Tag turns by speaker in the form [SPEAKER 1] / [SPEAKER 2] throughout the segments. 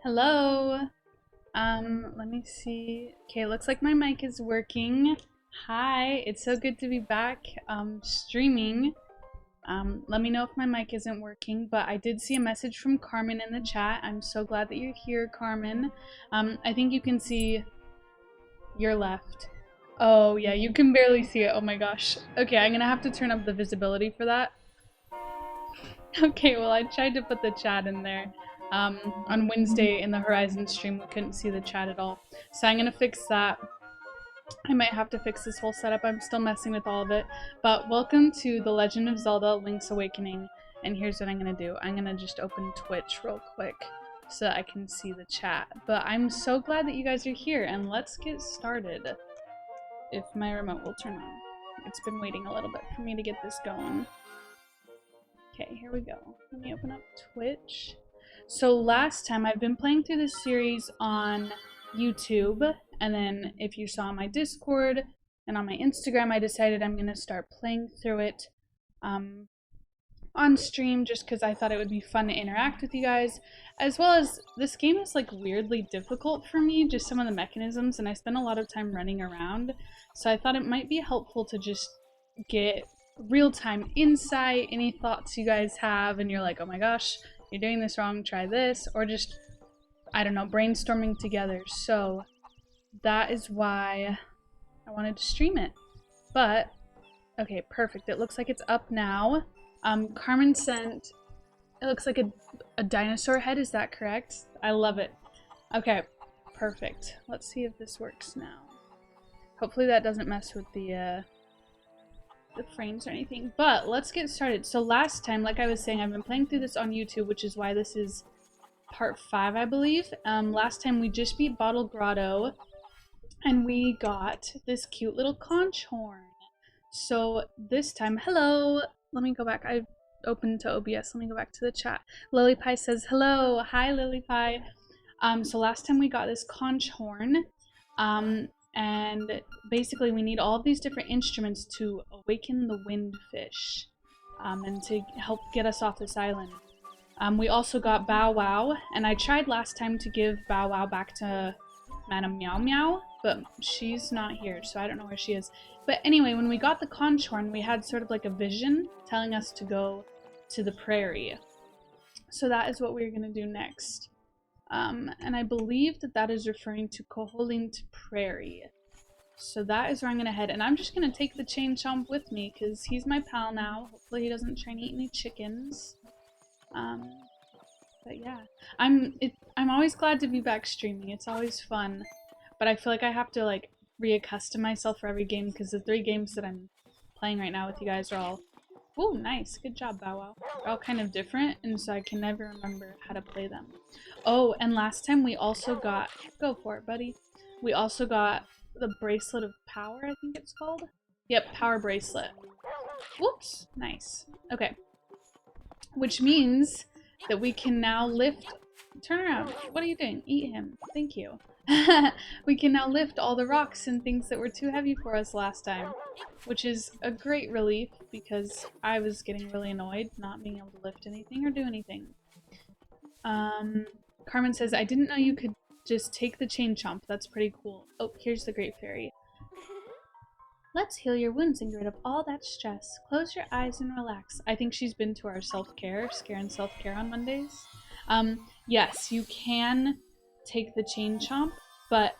[SPEAKER 1] Hello. Let me see. Okay, looks like my mic is working. Hi, it's so good to be back streaming. Let me know if my mic isn't working, but I did see a message from Carmen in the chat. I'm so glad that you're here, Carmen. I think you can see your left. Oh, yeah, you can barely see it. Oh my gosh. Okay, I'm gonna have to turn up the visibility for that. Okay, well, I tried to put the chat in there. On Wednesday in the Horizon stream, we couldn't see the chat at all. So I'm gonna fix that. I might have to fix this whole setup. I'm still messing with all of it. But welcome to The Legend of Zelda Link's Awakening. And here's what I'm gonna do. I'm gonna just open Twitch real quick so that I can see the chat. But I'm so glad that you guys are here, and let's get started. If my remote will turn on. It's been waiting a little bit for me to get this going. Okay, here we go. Let me open up Twitch. So last time, I've been playing through this series on YouTube, and then if you saw my Discord and on my Instagram, I decided I'm going to start playing through it on stream just because I thought it would be fun to interact with you guys, as well as this game is like weirdly difficult for me, just some of the mechanisms, and I spend a lot of time running around, so I thought it might be helpful to just get real-time insight, any thoughts you guys have, and you're like, oh my gosh, you're doing this wrong, try this, or just, I don't know, brainstorming together. So that is why I wanted to stream it. But, okay, perfect. It looks like it's up now. Carmen sent, it looks like a dinosaur head, is that correct? I love it. Okay, perfect. Let's see if this works now. Hopefully that doesn't mess with the frames or anything, but let's get started. So last time, like I was saying, I've been playing through this on YouTube, which is why this is part 5, I believe. Last time we just beat Bottle Grotto, and we got this cute little conch horn. So this time, hello, let me go back. I opened to OBS. Let me go back to the chat. Lily Pie says hello. Hi, Lily Pie. So last time we got this conch horn. And basically we need all of these different instruments to awaken the windfish, and to help get us off this island. We also got Bow Wow, and I tried last time to give Bow Wow back to Madame Meow Meow, but she's not here, so I don't know where she is. But anyway, when we got the conch horn, we had sort of like a vision telling us to go to the prairie. So that is what we're going to do next. And I believe that that is referring to Koholint Prairie. So that is where I'm going to head. And I'm just going to take the Chain Chomp with me because he's my pal now. Hopefully he doesn't try and eat any chickens. But yeah. I'm always glad to be back streaming. It's always fun. But I feel like I have to like reaccustom myself for every game because the 3 games that I'm playing right now with you guys are all... Ooh, nice. Good job, Bow Wow. They're all kind of different, and so I can never remember how to play them. Oh, and last time we also got... Go for it, buddy. We also got the Bracelet of Power, I think it's called? Yep, Power Bracelet. Whoops. Nice. Okay. Which means that we can now lift... Turn around. What are you doing? Eat him. Thank you. We can now lift all the rocks and things that were too heavy for us last time, which is a great relief because I was getting really annoyed not being able to lift anything or do anything. Carmen says, I didn't know you could just take the chain chomp. That's pretty cool. Oh, here's the Great Fairy. Let's heal your wounds and get rid of all that stress. Close your eyes and relax. I think she's been to our self-care, Scare and Self-Care on Mondays. Yes, you can take the chain chomp, but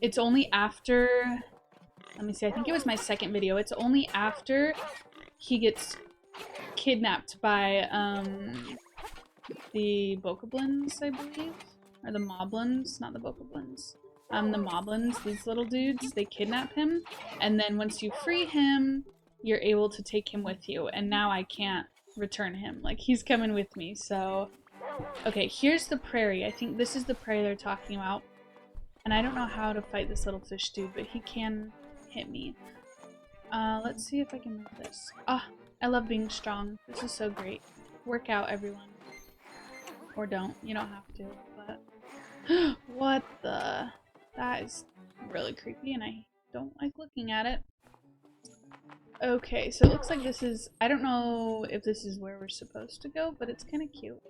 [SPEAKER 1] it's only after, let me see, I think it was my second video, it's only after he gets kidnapped by the bokoblins, I believe, or the moblins, not the bokoblins, the moblins, these little dudes, they kidnap him, and then once you free him, you're able to take him with you, and now I can't return him, like he's coming with me, so... Okay, here's the prairie. I think this is the prairie they're talking about. And I don't know how to fight this little fish dude, but he can hit me. Let's see if I can move this. Ah, I love being strong. This is so great. Work out, everyone. Or don't. You don't have to, but... What the... That is really creepy, and I don't like looking at it. Okay, so it looks like this is... I don't know if this is where we're supposed to go, but it's kind of cute.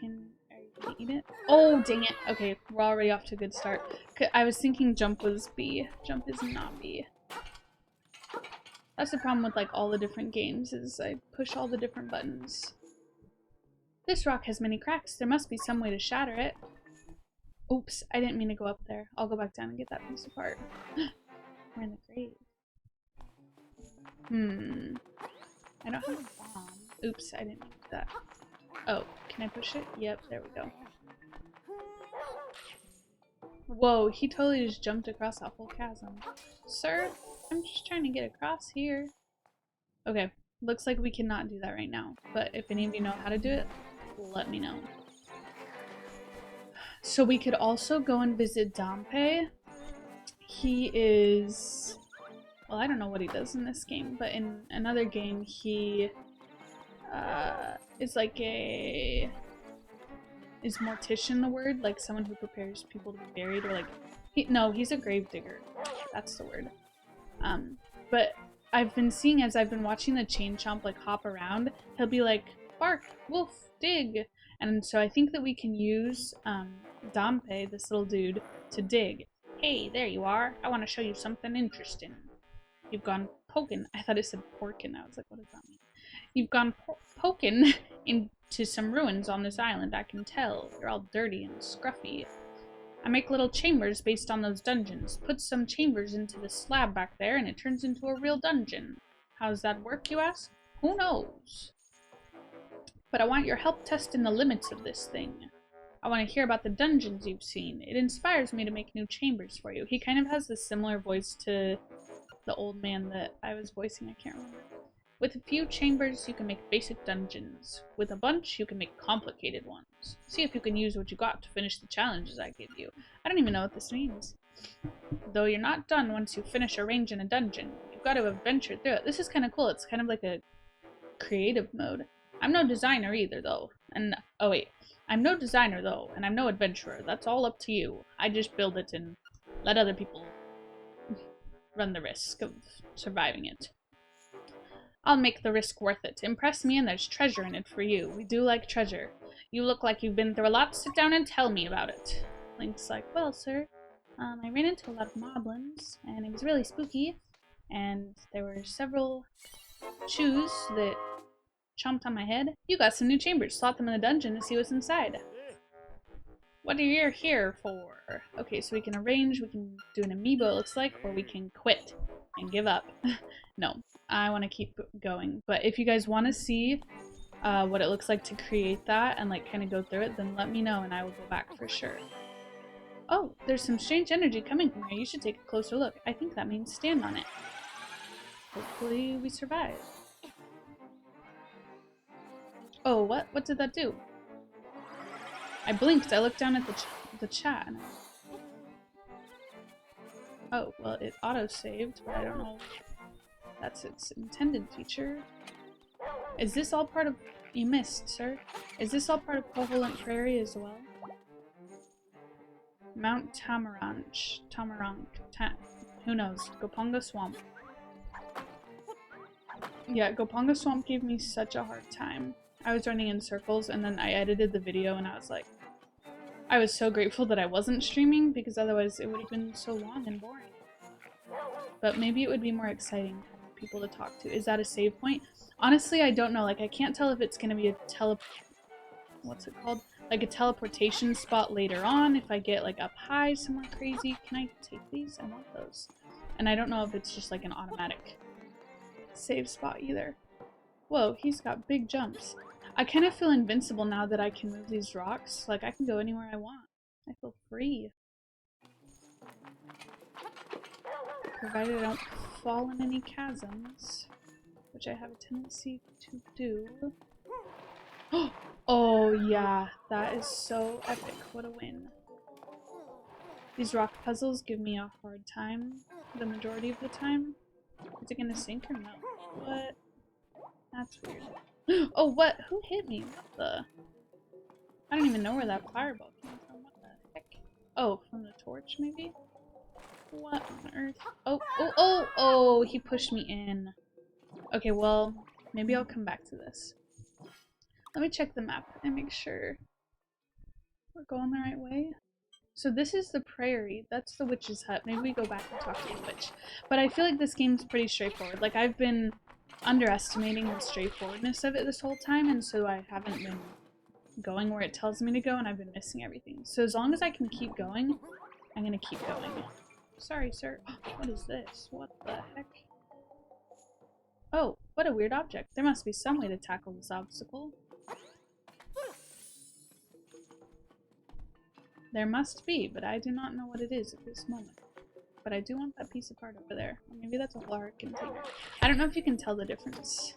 [SPEAKER 1] Are you gonna eat it? Oh, dang it. Okay, we're already off to a good start. I was thinking jump was B. Jump is not B. That's the problem with like all the different games, is I push all the different buttons. This rock has many cracks. There must be some way to shatter it. Oops, I didn't mean to go up there. I'll go back down and get that piece apart. We're in the grave. I don't have a bomb. Oops, I didn't mean to do that. Oh, can I push it? Yep, there we go. Whoa, he totally just jumped across that whole chasm. Sir, I'm just trying to get across here. Okay, looks like we cannot do that right now. But if any of you know how to do it, let me know. So we could also go and visit Dompe. He is... Well, I don't know what he does in this game, but in another game he is like a... Is mortician the word? Like someone who prepares people to be buried, or like... No, he's a grave digger. That's the word. But I've been seeing, as I've been watching the Chain Chomp like hop around, he'll be like, bark, wolf, dig. And so I think that we can use Dompe, this little dude, to dig. Hey, there you are. I want to show you something interesting. You've gone poking. I thought it said porkin'. I was like, what does that mean? You've gone poking into some ruins on this island, I can tell. You're all dirty and scruffy. I make little chambers based on those dungeons. Put some chambers into the slab back there and it turns into a real dungeon. How does that work, you ask? Who knows? But I want your help testing the limits of this thing. I want to hear about the dungeons you've seen. It inspires me to make new chambers for you. He kind of has a similar voice to the old man that I was voicing, I can't remember. With a few chambers, you can make basic dungeons. With a bunch, you can make complicated ones. See if you can use what you got to finish the challenges I give you. I don't even know what this means. Though you're not done once you finish arranging a dungeon. You've got to adventure through it. This is kind of cool. It's kind of like a creative mode. I'm no designer either, though. Oh wait. I'm no designer, though, and I'm no adventurer. That's all up to you. I just build it and let other people run the risk of surviving it. I'll make the risk worth it. Impress me and there's treasure in it for you. We do like treasure. You look like you've been through a lot. Sit down and tell me about it. Link's like, well, sir, I ran into a lot of moblins, and it was really spooky, and there were several shoes that chomped on my head. You got some new chambers. Slot them in the dungeon to see what's inside. What are you here for? Okay, so we can arrange, we can do an amiibo, it looks like, or we can quit and give up. No, I want to keep going. But if you guys want to see what it looks like to create that and like kind of go through it, then let me know and I will go back for sure. Oh, there's some strange energy coming from here. You should take a closer look. I think that means stand on it. Hopefully we survive. Oh, what? What did that do? I blinked. I looked down at the chat. And oh, well, it auto-saved, but I don't know if that's its intended feature. Is this all part of... You missed, sir. Is this all part of Koholint Prairie as well? Mount Tamaranch. Who knows? Goponga Swamp. Yeah, Goponga Swamp gave me such a hard time. I was running in circles, and then I edited the video, and I was like... I was so grateful that I wasn't streaming, because otherwise it would have been so long and boring. But maybe it would be more exciting to have people to talk to. Is that a save point? Honestly, I don't know. Like, I can't tell if it's going to be a what's it called? Like a teleportation spot later on, if I get, like, up high somewhere crazy. Can I take these? I want those. And I don't know if it's just, like, an automatic save spot either. Whoa, he's got big jumps. I kind of feel invincible now that I can move these rocks. Like, I can go anywhere I want. I feel free. Provided I don't fall in any chasms, which I have a tendency to do. Oh yeah, that is so epic. What a win. These rock puzzles give me a hard time the majority of the time. Is it gonna sink or no? What? That's weird. Oh, what? Who hit me? What the? I don't even know where that fireball came from. What the heck? Oh, from the torch, maybe? What on earth? Oh, he pushed me in. Okay, well, maybe I'll come back to this. Let me check the map and make sure We're going the right way. So this is the prairie. That's the witch's hut. Maybe we go back and talk to the witch. But I feel like this game's pretty straightforward. Like, I've been underestimating the straightforwardness of it this whole time, and so I haven't been going where it tells me to go, and I've been missing everything. So as long as I can keep going, I'm gonna keep going. Sorry, sir. What is this? What the heck? Oh, what a weird object. There must be some way to tackle this obstacle. There must be, but I do not know what it is at this moment. But I do want that piece of art over there. Or maybe that's a whole art container. I don't know if you can tell the difference.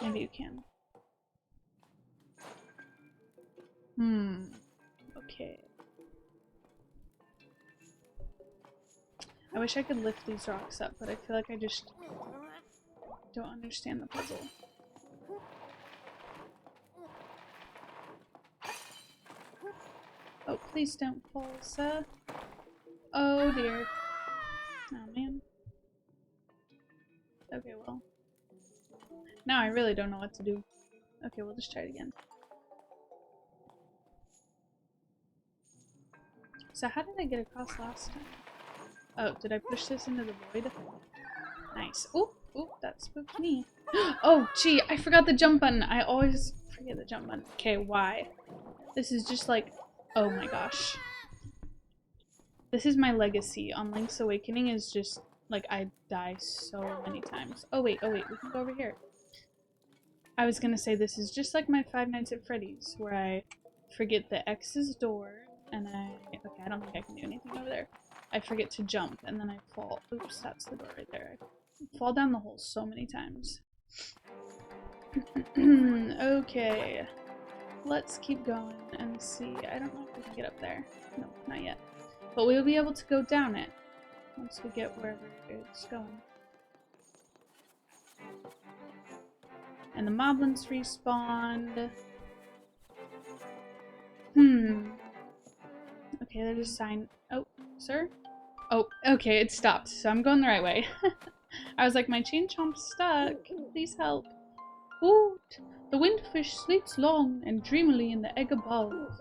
[SPEAKER 1] Maybe you can. Okay. I wish I could lift these rocks up, but I feel like I just don't understand the puzzle. Oh, please don't fall, sir. Oh dear. Oh man. Okay, well. Now I really don't know what to do. Okay, we'll just try it again. So how did I get across last time? Oh, did I push this into the void? Nice. Oh, that spooked me. Oh, gee, I forgot the jump button. I always forget the jump button. Okay, why? This is just like, oh my gosh. This is my legacy on Link's Awakening, is just, like, I die so many times. Oh wait, we can go over here. I was gonna say this is just like my Five Nights at Freddy's, where I forget the X's door, and okay, I don't think I can do anything over there. I forget to jump, and then I fall. Oops, that's the door right there. I fall down the hole so many times. Okay. Let's keep going and see. I don't know if we can get up there. No, not yet. But we'll be able to go down it once we get wherever it's going. And the moblins respawned. Okay, there's a sign. Oh, sir? Oh, okay, it stopped, so I'm going the right way. I was like, my chain chomp's stuck. Please help. Ooh, the windfish sleeps long and dreamily in the egg above.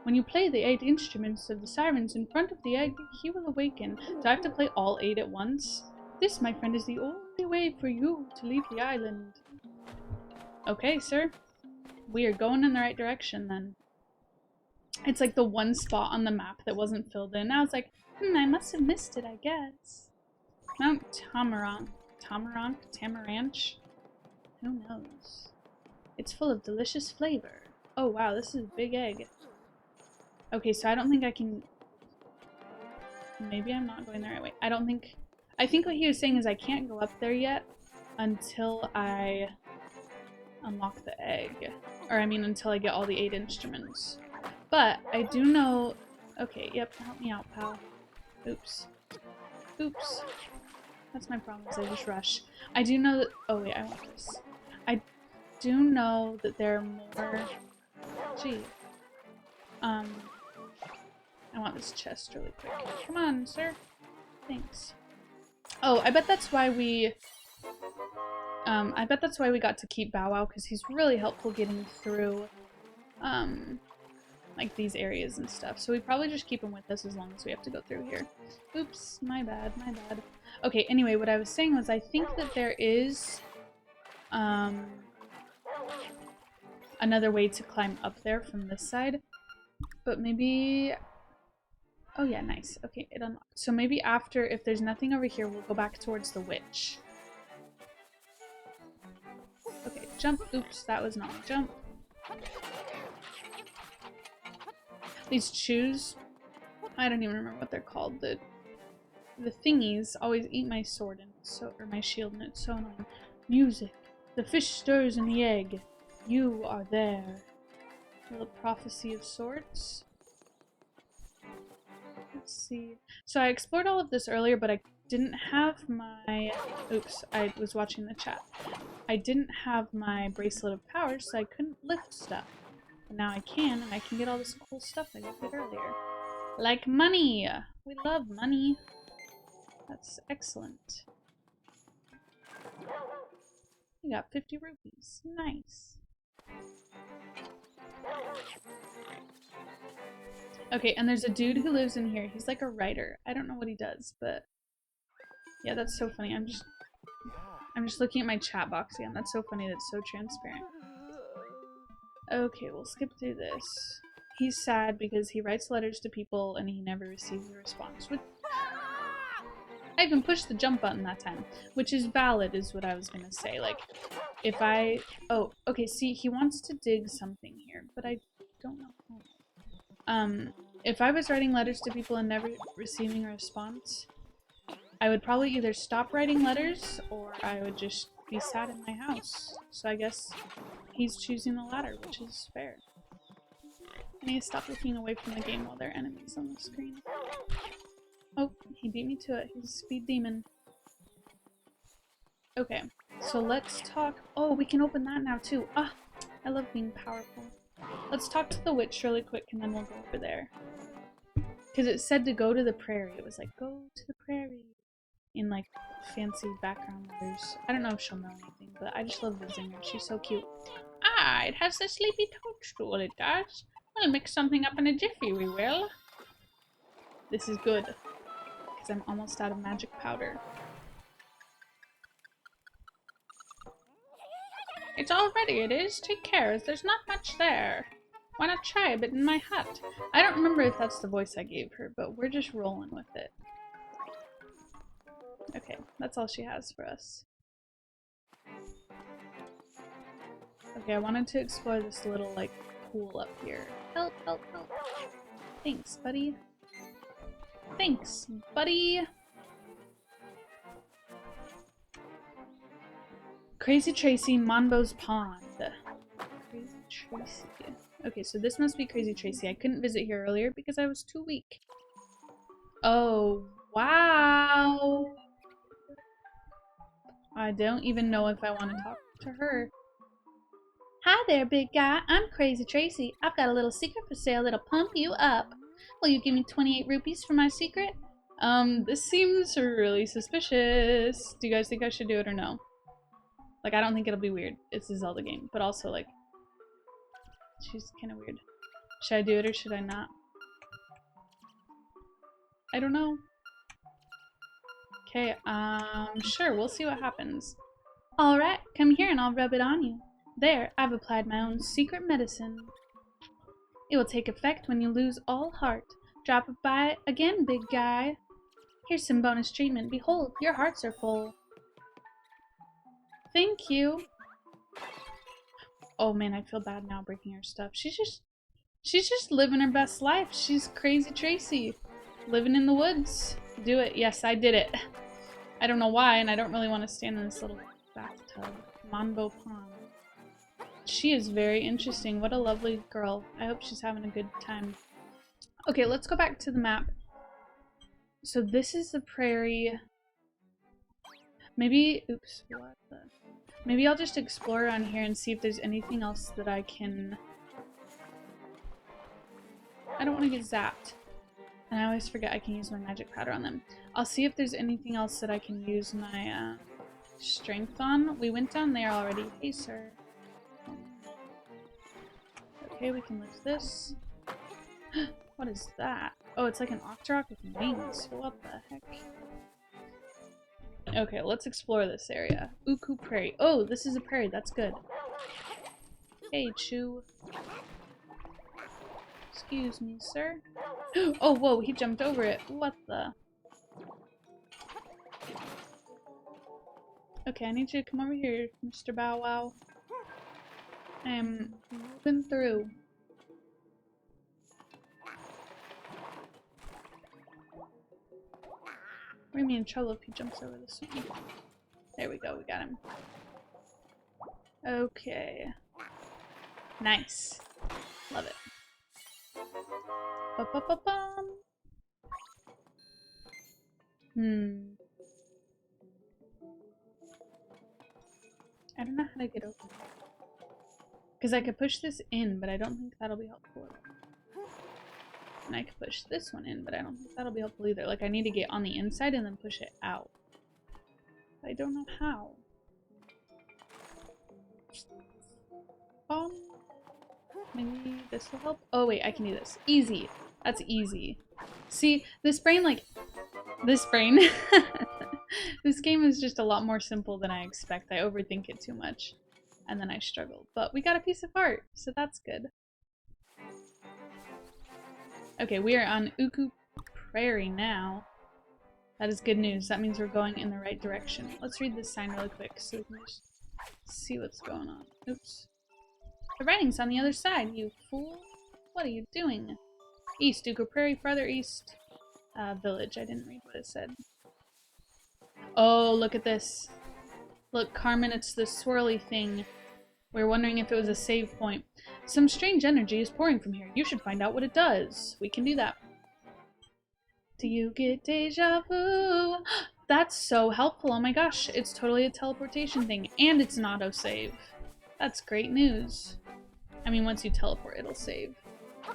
[SPEAKER 1] When you play the 8 instruments of the sirens in front of the egg, he will awaken. Do I have to play all 8 at once? This, my friend, is the only way for you to leave the island. Okay, sir. We are going in the right direction, then. It's like the one spot on the map that wasn't filled in. I was like, I must have missed it, I guess. Mount Tamaranch? Who knows? It's full of delicious flavor. Oh wow, this is a big egg. Okay, so I don't think I can... Maybe I'm not going the right way. I think what he was saying is I can't go up there yet until I unlock the egg. Or I mean until I get all the 8 instruments. But I do know... Okay, yep, help me out, pal. Oops. Oops. That's my problem, is I just rush. I do know that... Oh wait, I want this. I do know that there are more... Gee. I want this chest really quick. Come on, sir. Thanks. Oh, I bet that's why we... I bet that's why we got to keep Bow Wow, because he's really helpful getting through, like, these areas and stuff. So we probably just keep him with us as long as we have to go through here. Oops, my bad, my bad. Okay, anyway, what I was saying was I think that there is, another way to climb up there from this side. But maybe... Oh yeah, nice. Okay, it unlocked. So maybe after, if there's nothing over here, we'll go back towards the witch. Okay, jump. Oops, that was not a jump. These shoes, I don't even remember what they're called. The thingies always eat my sword and or my shield, and it's so annoying. Music. The fish stirs in the egg. You are there. The prophecy of sorts. Let's see. So I explored all of this earlier, but I didn't have my... Oops, I was watching the chat. I didn't have my Bracelet of Powers, so I couldn't lift stuff. But now I can, and I can get all this cool stuff I did earlier. Like money! We love money. That's excellent. We got 50 rupees. Nice. Okay, and there's a dude who lives in here. He's like a writer. I don't know what he does, but yeah, that's so funny. I'm just looking at my chat box again. That's so funny. That's so transparent. Okay, we'll skip through this. He's sad because he writes letters to people and he never receives a response. Which I even pushed the jump button that time, which is valid, is what I was gonna say. Like, if I... Oh, okay, see, he wants to dig something here, but I don't know how. If I was writing letters to people and never receiving a response, I would probably either stop writing letters or I would just be sad in my house. So I guess he's choosing the latter, which is fair. I need to stop looking away from the game while there are enemies on the screen. Oh, he beat me to it. He's a speed demon. Okay, so let's talk. Oh, we can open that now too. Ah, I love being powerful. Let's talk to the witch really quick and then we'll go over there. Because it said to go to the prairie. It was like, go to the prairie. In like fancy background letters. I don't know if she'll know anything, but I just love the zinger. She's so cute. Ah, it has the sleepy toadstool, it does. We'll mix something up in a jiffy, we will. This is good. Because I'm almost out of magic powder. It's all ready, it is. Take care, as there's not much there. Why not try a bit in my hut? I don't remember if that's the voice I gave her, but we're just rolling with it. Okay, that's all she has for us. Okay, I wanted to explore this little, like, pool up here. Help, help, help. Thanks, buddy. Thanks, buddy! Crazy Tracy, Monbo's Pond. Crazy Tracy. Okay, so this must be Crazy Tracy. I couldn't visit here earlier because I was too weak. Oh, wow! I don't even know if I want to talk to her. Hi there, big guy. I'm Crazy Tracy. I've got a little secret for sale that'll pump you up. Will you give me 28 rupees for my secret? This seems really suspicious. Do you guys think I should do it or no? Like, I don't think it'll be weird. It's a Zelda game. But also, like, she's kind of weird. Should I do it or should I not? I don't know. Okay, sure, we'll see what happens. Alright, come here and I'll rub it on you. There, I've applied my own secret medicine. It will take effect when you lose all heart. Drop it by again, big guy. Here's some bonus treatment. Behold, your hearts are full. Thank you. Oh man, I feel bad now breaking her stuff. She's just living her best life. She's Crazy Tracy. Living in the woods. Do it. Yes, I did it. I don't know why, and I don't really want to stand in this little bathtub. Monbo Pond. She is very interesting. What a lovely girl. I hope she's having a good time. Okay, let's go back to the map. So this is the prairie. Maybe, oops, what the? Maybe I'll just explore around here and see if there's anything else that I can... I don't want to get zapped. And I always forget I can use my magic powder on them. I'll see if there's anything else that I can use my strength on. We went down there already. Hey, sir. Okay, we can lift this. What is that? Oh, it's like an Octorok with wings. What the heck? Okay, let's explore this area. Uku Prairie. Oh, this is a prairie. That's good. Hey, Chew. Excuse me, sir. Oh, whoa, he jumped over it. What the? Okay, I need you to come over here, Mr. Bow Wow. I am moving through. We're gonna be in trouble if he jumps over this one. There we go, we got him. Okay. Nice. Love it. Ba-ba-ba-bum. I don't know how to get over there. Because I could push this in, but I don't think that'll be helpful. And I could push this one in, but I don't think that'll be helpful either. Like, I need to get on the inside and then push it out. I don't know how. Maybe this will help? Oh wait, I can do this. Easy. That's easy. See, this brain, this brain. This game is just a lot more simple than I expect. I overthink it too much. And then I struggle. But we got a piece of art, so that's good. Okay, we are on Uku Prairie now. That is good news. That means we're going in the right direction. Let's read this sign really quick so we can just see what's going on. Oops. The writing's on the other side, you fool. What are you doing? East, Uku Prairie, farther east. Village. I didn't read what it said. Oh, look at this. Look, Carmen, it's the swirly thing. We were wondering if it was a save point. Some strange energy is pouring from here. You should find out what it does. We can do that. Do you get deja vu? That's so helpful. Oh my gosh, it's totally a teleportation thing. And it's an autosave. That's great news. I mean, once you teleport, it'll save.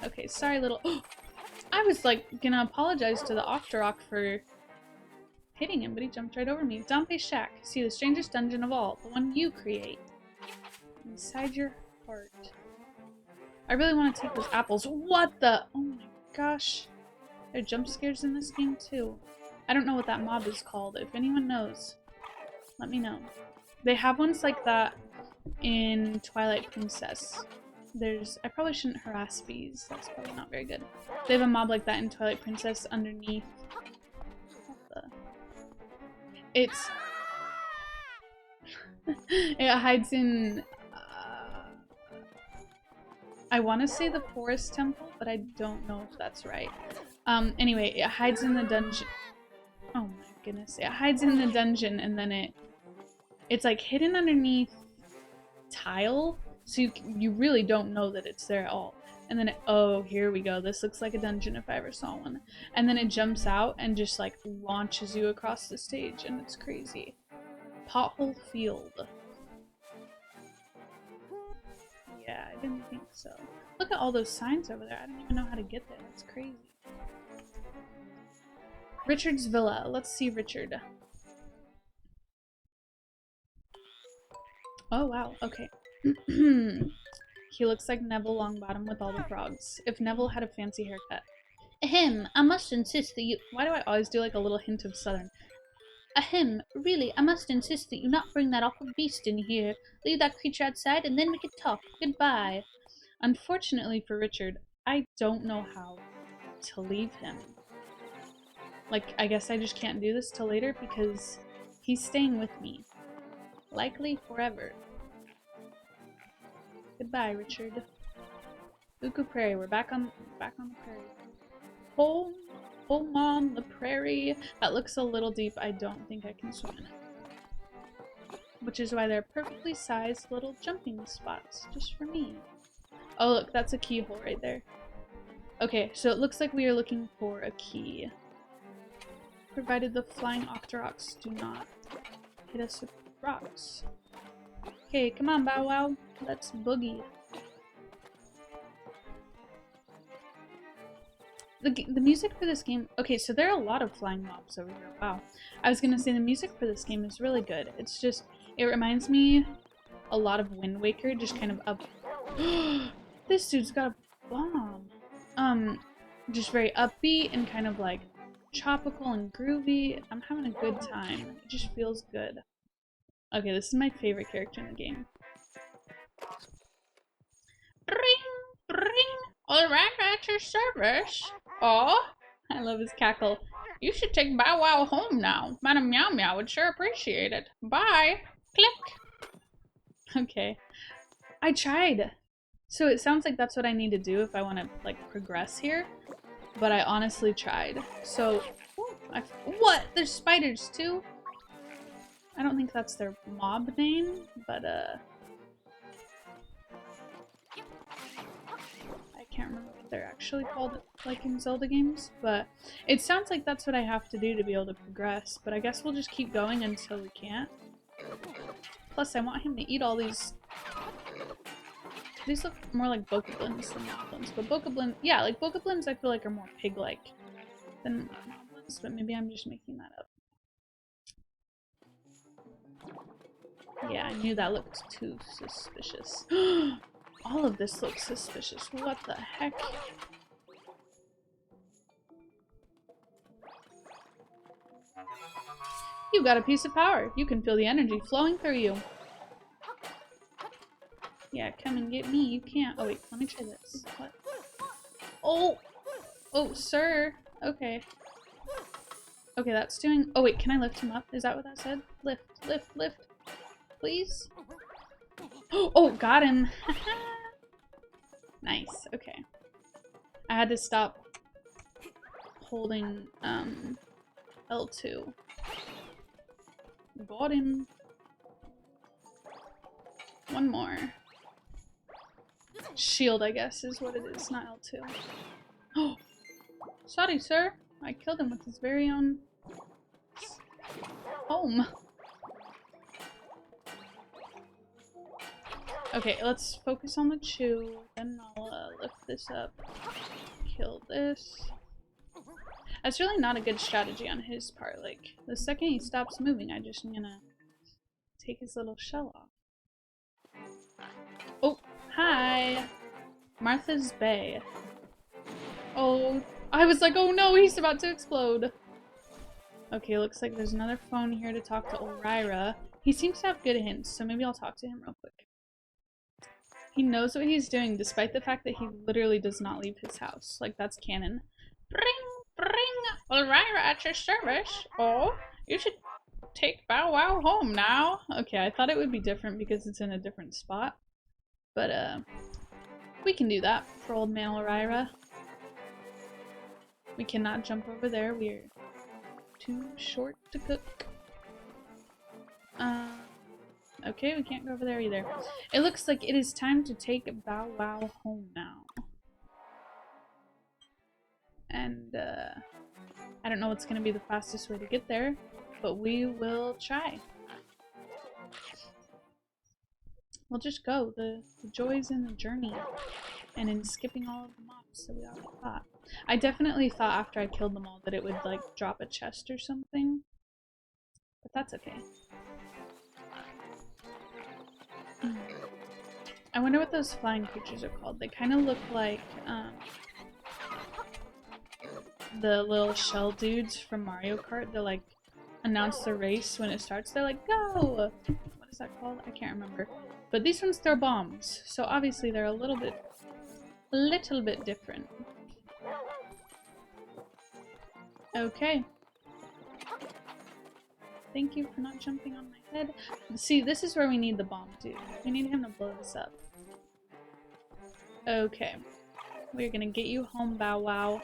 [SPEAKER 1] Okay, sorry little... I was like gonna apologize to the Octorok for hitting him, but he jumped right over me. Dompe's shack. See, the strangest dungeon of all. The one you create. Inside your heart. I really want to take those apples. What the? Oh my gosh. There are jump scares in this game too. I don't know what that mob is called. If anyone knows, let me know. They have ones like that in Twilight Princess. I probably shouldn't harass bees. That's probably not very good. They have a mob like that in Twilight Princess underneath. It's... it hides in... I want to say the Forest Temple, but I don't know if that's right. Anyway, it hides in the dungeon. Oh my goodness. It hides in the dungeon and then it's like hidden underneath tile, so you really don't know that it's there at all. And then oh, here we go. This looks like a dungeon if I ever saw one. And then it jumps out and just like launches you across the stage, and it's crazy. Pothole Field. Yeah, I didn't think so. Look at all those signs over there. I don't even know how to get there. That's crazy. Richard's Villa. Let's see Richard. Oh, wow. Okay. He looks like Neville Longbottom with all the frogs. If Neville had a fancy haircut. Ahem, I must insist that you... Why do I always do like a little hint of Southern? Ahem, really, I must insist that you not bring that awful beast in here. Leave that creature outside and then we can talk. Goodbye. Unfortunately for Richard, I don't know how to leave him. Like, I guess I just can't do this till later because he's staying with me. Likely forever. Goodbye, Richard. Uku Prairie, we're back on the prairie. Home on the prairie. That looks a little deep. I don't think I can swim in it. Which is why they're perfectly sized little jumping spots, just for me. Oh look, that's a keyhole right there. Okay, so it looks like we are looking for a key. Provided the flying Octoroks do not hit us with rocks. Okay, come on, Bow Wow. Let's boogie. The music for this game... Okay, so there are a lot of flying mobs over here. Wow. I was gonna say the music for this game is really good. It's just... It reminds me a lot of Wind Waker, just kind of up... This dude's got a bomb. Just very upbeat and kind of like tropical and groovy. I'm having a good time. It just feels good. Okay, this is my favorite character in the game. Ring! Ring! Alright, at your service. Oh, I love his cackle. You should take Bow Wow home now. Madam Meow Meow would sure appreciate it. Bye! Click! Okay. I tried! So it sounds like that's what I need to do if I want to, like, progress here. But I honestly tried. So, what? There's spiders too? I don't think that's their mob name, but I can't remember what they're actually called, like in Zelda games, but it sounds like that's what I have to do to be able to progress, but I guess we'll just keep going until we can't. Plus, I want him to eat all these... These look more like bokoblins than moblins, but bokoblins, yeah, like bokoblins I feel like are more pig-like than moblins, but maybe I'm just making that up. Yeah, I knew that looked too suspicious. All of this looks suspicious. What the heck? You got a piece of power. You can feel the energy flowing through you. Yeah, come and get me. You can't. Oh wait, let me try this. What? Oh! Oh, sir. Okay. Okay, that's doing... Oh wait, can I lift him up? Is that what that said? Lift, lift, lift. Please? Oh, got him. Nice, okay. I had to stop holding L2. Got him. One more. Shield, I guess, is what it is, not L2. Oh! Sorry, sir. I killed him with his very own home. Okay, let's focus on the chew. Then I'll lift this up. Kill this. That's really not a good strategy on his part. Like, the second he stops moving, I just am gonna take his little shell off. Oh, hi! Martha's Bay. Oh, I was like, oh no, he's about to explode. Okay, looks like there's another phone here to talk to Elvira. He seems to have good hints, so maybe I'll talk to him real quick. He knows what he's doing, despite the fact that he literally does not leave his house. Like, that's canon. Bring, Elvira at your service. Oh, you should take Bow Wow home now. Okay, I thought it would be different because it's in a different spot. But, we can do that for old man Elvira. We cannot jump over there. We're too short to cook. Okay, we can't go over there either. It looks like it is time to take Bow Wow home now. And, I don't know what's gonna be the fastest way to get there, but we will try. We'll just go. The joy's in the journey. And in skipping all of the mobs that we already fought. I definitely thought after I killed them all that it would, like, drop a chest or something. But that's okay. I wonder what those flying creatures are called. They kind of look like, the little shell dudes from Mario Kart. They, like, announce the race when it starts. They're like, go! What is that called? I can't remember. But these ones throw bombs. So obviously they're a little bit different. Okay. Thank you for not jumping on my head. See, this is where we need the bomb dude. We need him to blow this up. Okay. We're gonna get you home, Bow Wow.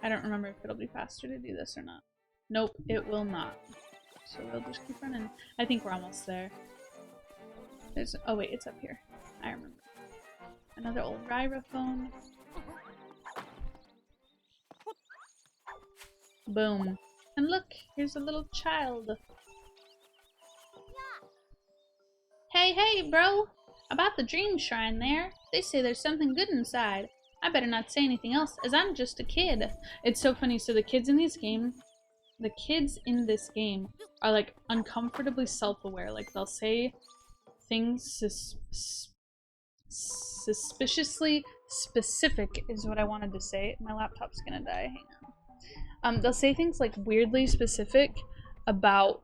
[SPEAKER 1] I don't remember if it'll be faster to do this or not. Nope, it will not. So we'll just keep running. I think we're almost there. There's— oh wait, it's up here. I remember. Another old Ryra phone. Boom. And look, here's a little child. Hey, hey, bro! About the dream shrine there. They say there's something good inside. I better not say anything else, as I'm just a kid. It's so funny. So the kids in this game are like uncomfortably self-aware. Like they'll say things suspiciously specific is what I wanted to say. My laptop's gonna die. Hang on. They'll say things like weirdly specific about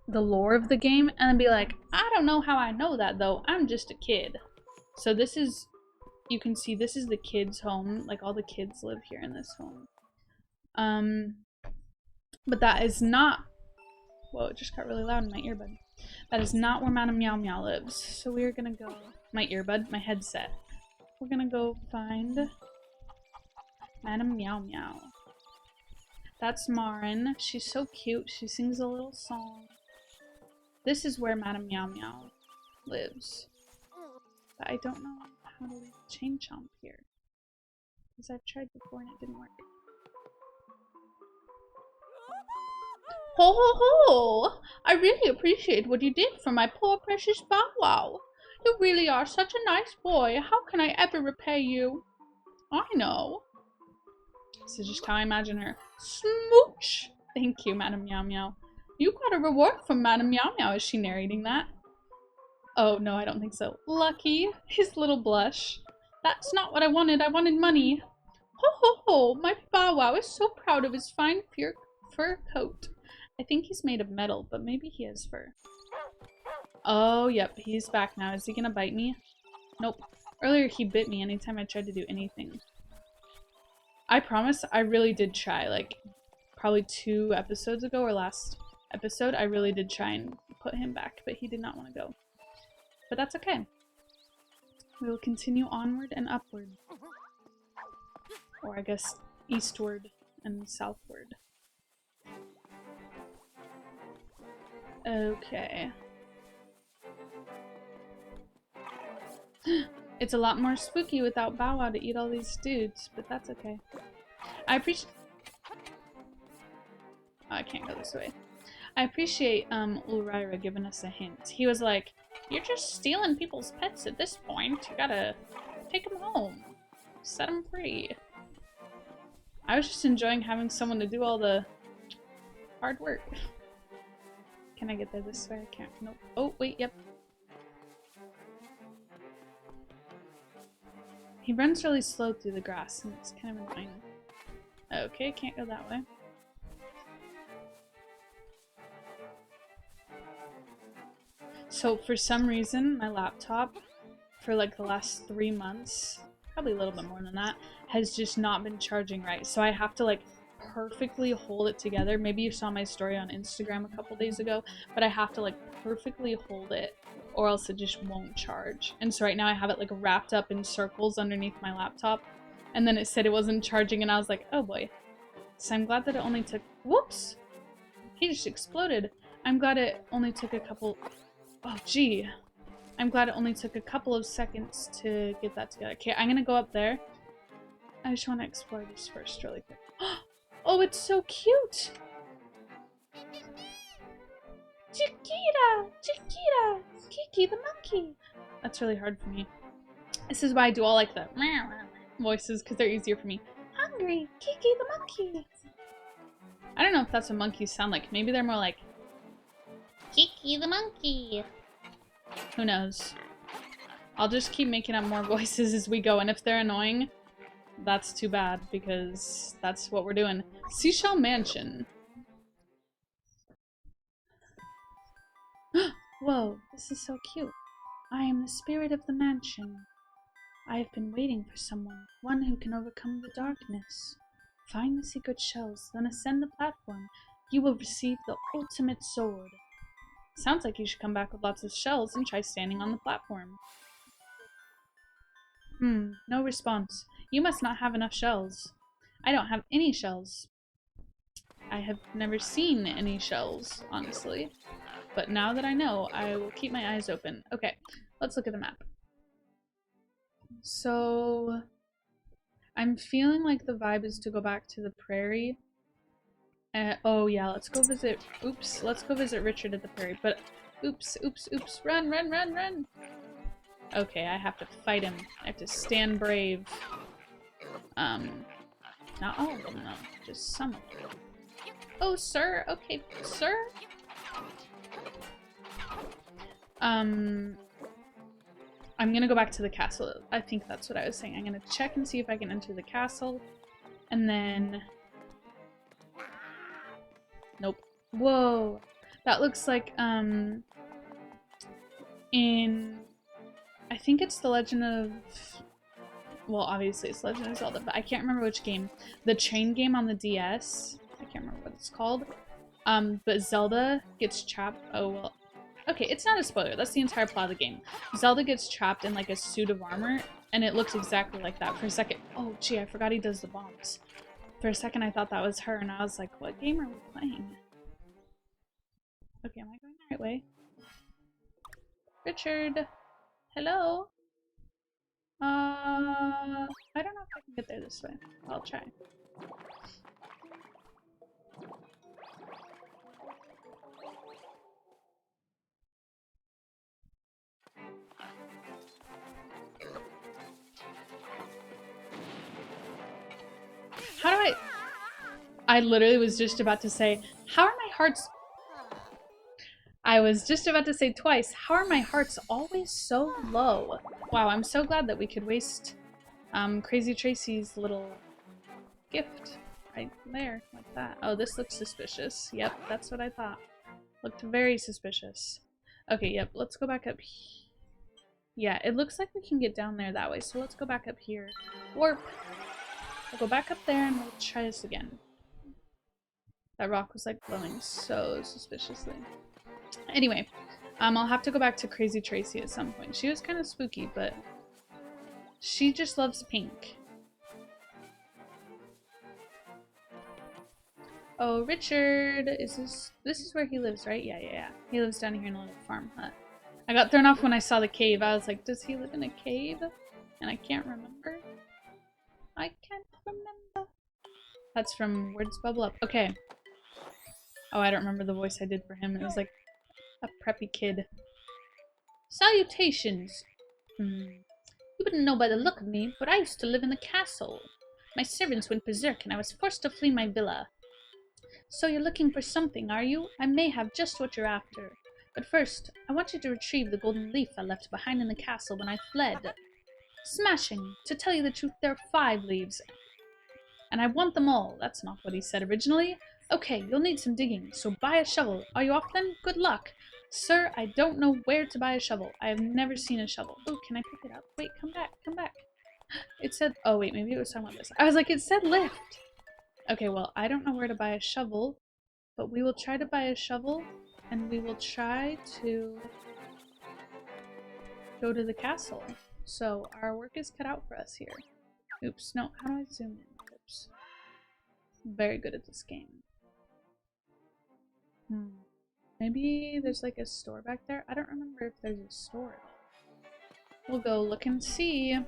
[SPEAKER 1] the lore of the game and then be like, I don't know how I know that though. I'm just a kid. So this is, you can see this is the kids' home. Like all the kids live here in this home. But that is not, whoa, it just got really loud in my earbud. That is not where Madame Meow Meow lives. So we're gonna go, my earbud, my headset. We're gonna go find Madame Meow Meow. That's Marin. She's so cute. She sings a little song. This is where Madame Meow Meow lives. But I don't know how to leave Chain Chomp here. Because I've tried before and it didn't work. Ho ho ho! I really appreciate what you did for my poor precious Bow Wow. You really are such a nice boy. How can I ever repay you? I know. This is just how I imagine her. Smooch! Thank you, Madame Meow Meow. You got a reward from Madame Meow Meow. Is she narrating that? Oh, no, I don't think so. Lucky. His little blush. That's not what I wanted. I wanted money. Ho ho ho! My Bow Wow is so proud of his fine fur coat. I think he's made of metal, but maybe he has fur. Oh, yep, he's back now. Is he gonna bite me? Nope. Earlier he bit me anytime I tried to do anything. I promise I really did try, like, probably 2 episodes ago or last episode, I really did try and put him back, but he did not want to go. But that's okay. We will continue onward and upward. Or I guess eastward and southward. Okay. It's a lot more spooky without Bow Wow to eat all these dudes, but that's okay. I appreciate... Oh, I can't go this way. I appreciate Ulrira giving us a hint. He was like, you're just stealing people's pets at this point. You gotta take them home. Set them free. I was just enjoying having someone to do all the hard work. Can I get there this way? I can't. Nope. Oh, wait, yep. He runs really slow through the grass, and it's kind of annoying. Okay, can't go that way. So, for some reason, my laptop, for like the last 3 months, probably a little bit more than that, has just not been charging right. So I have to like perfectly hold it together. Maybe you saw my story on Instagram a couple days ago, but I have to like perfectly hold it or else it just won't charge. And so right now I have it like wrapped up in circles underneath my laptop, and then it said it wasn't charging, and I was like, oh boy. So I'm glad that it only took, whoops, he just exploded. I'm glad it only took a couple, oh gee. I'm glad it only took a couple of seconds to get that together. Okay, I'm gonna go up there. I just want to explore this first really quick. Oh, it's so cute! Chiquita! Chiquita! Kiki the monkey! That's really hard for me. This is why I do all like the voices, because they're easier for me. Hungry! Kiki the monkey! I don't know if that's what monkeys sound like. Maybe they're more like Kiki the monkey! Who knows? I'll just keep making up more voices as we go, and if they're annoying, that's too bad, because that's what we're doing. Seashell Mansion. Whoa, this is so cute. I am the spirit of the mansion. I have been waiting for someone, one who can overcome the darkness. Find the secret shells, then ascend the platform. You will receive the ultimate sword. Sounds like you should come back with lots of shells and try standing on the platform. No response. You must not have enough shells. I don't have any shells. I have never seen any shells, honestly. But now that I know, I will keep my eyes open. Okay, let's look at the map. So, I'm feeling like the vibe is to go back to the prairie. Oh yeah, let's go visit, oops, let's go visit Richard at the prairie, but oops, run, run, run, run! Okay, I have to fight him. I have to stand brave. Not all of them though, just some of them. Oh, sir, okay, sir? I'm gonna go back to the castle. I think that's what I was saying. I'm gonna check and see if I can enter the castle, and then... Nope. Whoa! That looks like, in... I think it's The Legend of... Well, obviously it's Legend of Zelda, but I can't remember which game. The train game on the DS. I can't remember what it's called. But Zelda gets trapped... Oh, well... Okay, it's not a spoiler. That's the entire plot of the game. Zelda gets trapped in, like, a suit of armor, and it looks exactly like that. For a second... Oh, gee, I forgot he does the bombs. For a second, I thought that was her, and I was like, what game are we playing? Okay, am I going the right way? Richard! Hello? I don't know if I can get there this way. I'll try. How do I literally was just about to say, how are my hearts... I was just about to say twice, how are my hearts always so low? Wow, I'm so glad that we could waste Crazy Tracy's little gift right there, like that. Oh, this looks suspicious. Yep, that's what I thought. Looked very suspicious. Okay, yep, let's go back up here. Yeah, it looks like we can get down there that way, so let's go back up here. Warp! We'll go back up there and we'll try this again. That rock was like glowing so suspiciously. Anyway, I'll have to go back to Crazy Tracy at some point. She was kind of spooky, but she just loves pink. Oh, Richard, this is where he lives, right? Yeah. He lives down here in a little farm hut. I got thrown off when I saw the cave. I was like, does he live in a cave? And I can't remember. I can't remember. That's from Words Bubble Up. Okay. Oh, I don't remember the voice I did for him. It was like a preppy kid. Salutations! You wouldn't know by the look of me, but I used to live in the castle. My servants went berserk and I was forced to flee my villa. So you're looking for something, are you? I may have just what you're after. But first, I want you to retrieve the golden leaf I left behind in the castle when I fled. Smashing! To tell you the truth, there are 5 leaves. And I want them all. That's not what he said originally. Okay, you'll need some digging, so buy a shovel. Are you off then? Good luck. Sir, I don't know where to buy a shovel. I have never seen a shovel. Oh, can I pick it up? Wait, come back, come back. It said, oh wait, maybe it was talking about this. I was like, it said lift. Okay, well, I don't know where to buy a shovel, but we will try to buy a shovel, and we will try to go to the castle. So our work is cut out for us here. Oops, no, how do I zoom in? Oops. I'm very good at this game. Maybe there's like a store back there? I don't remember if there's a store. We'll go look and see.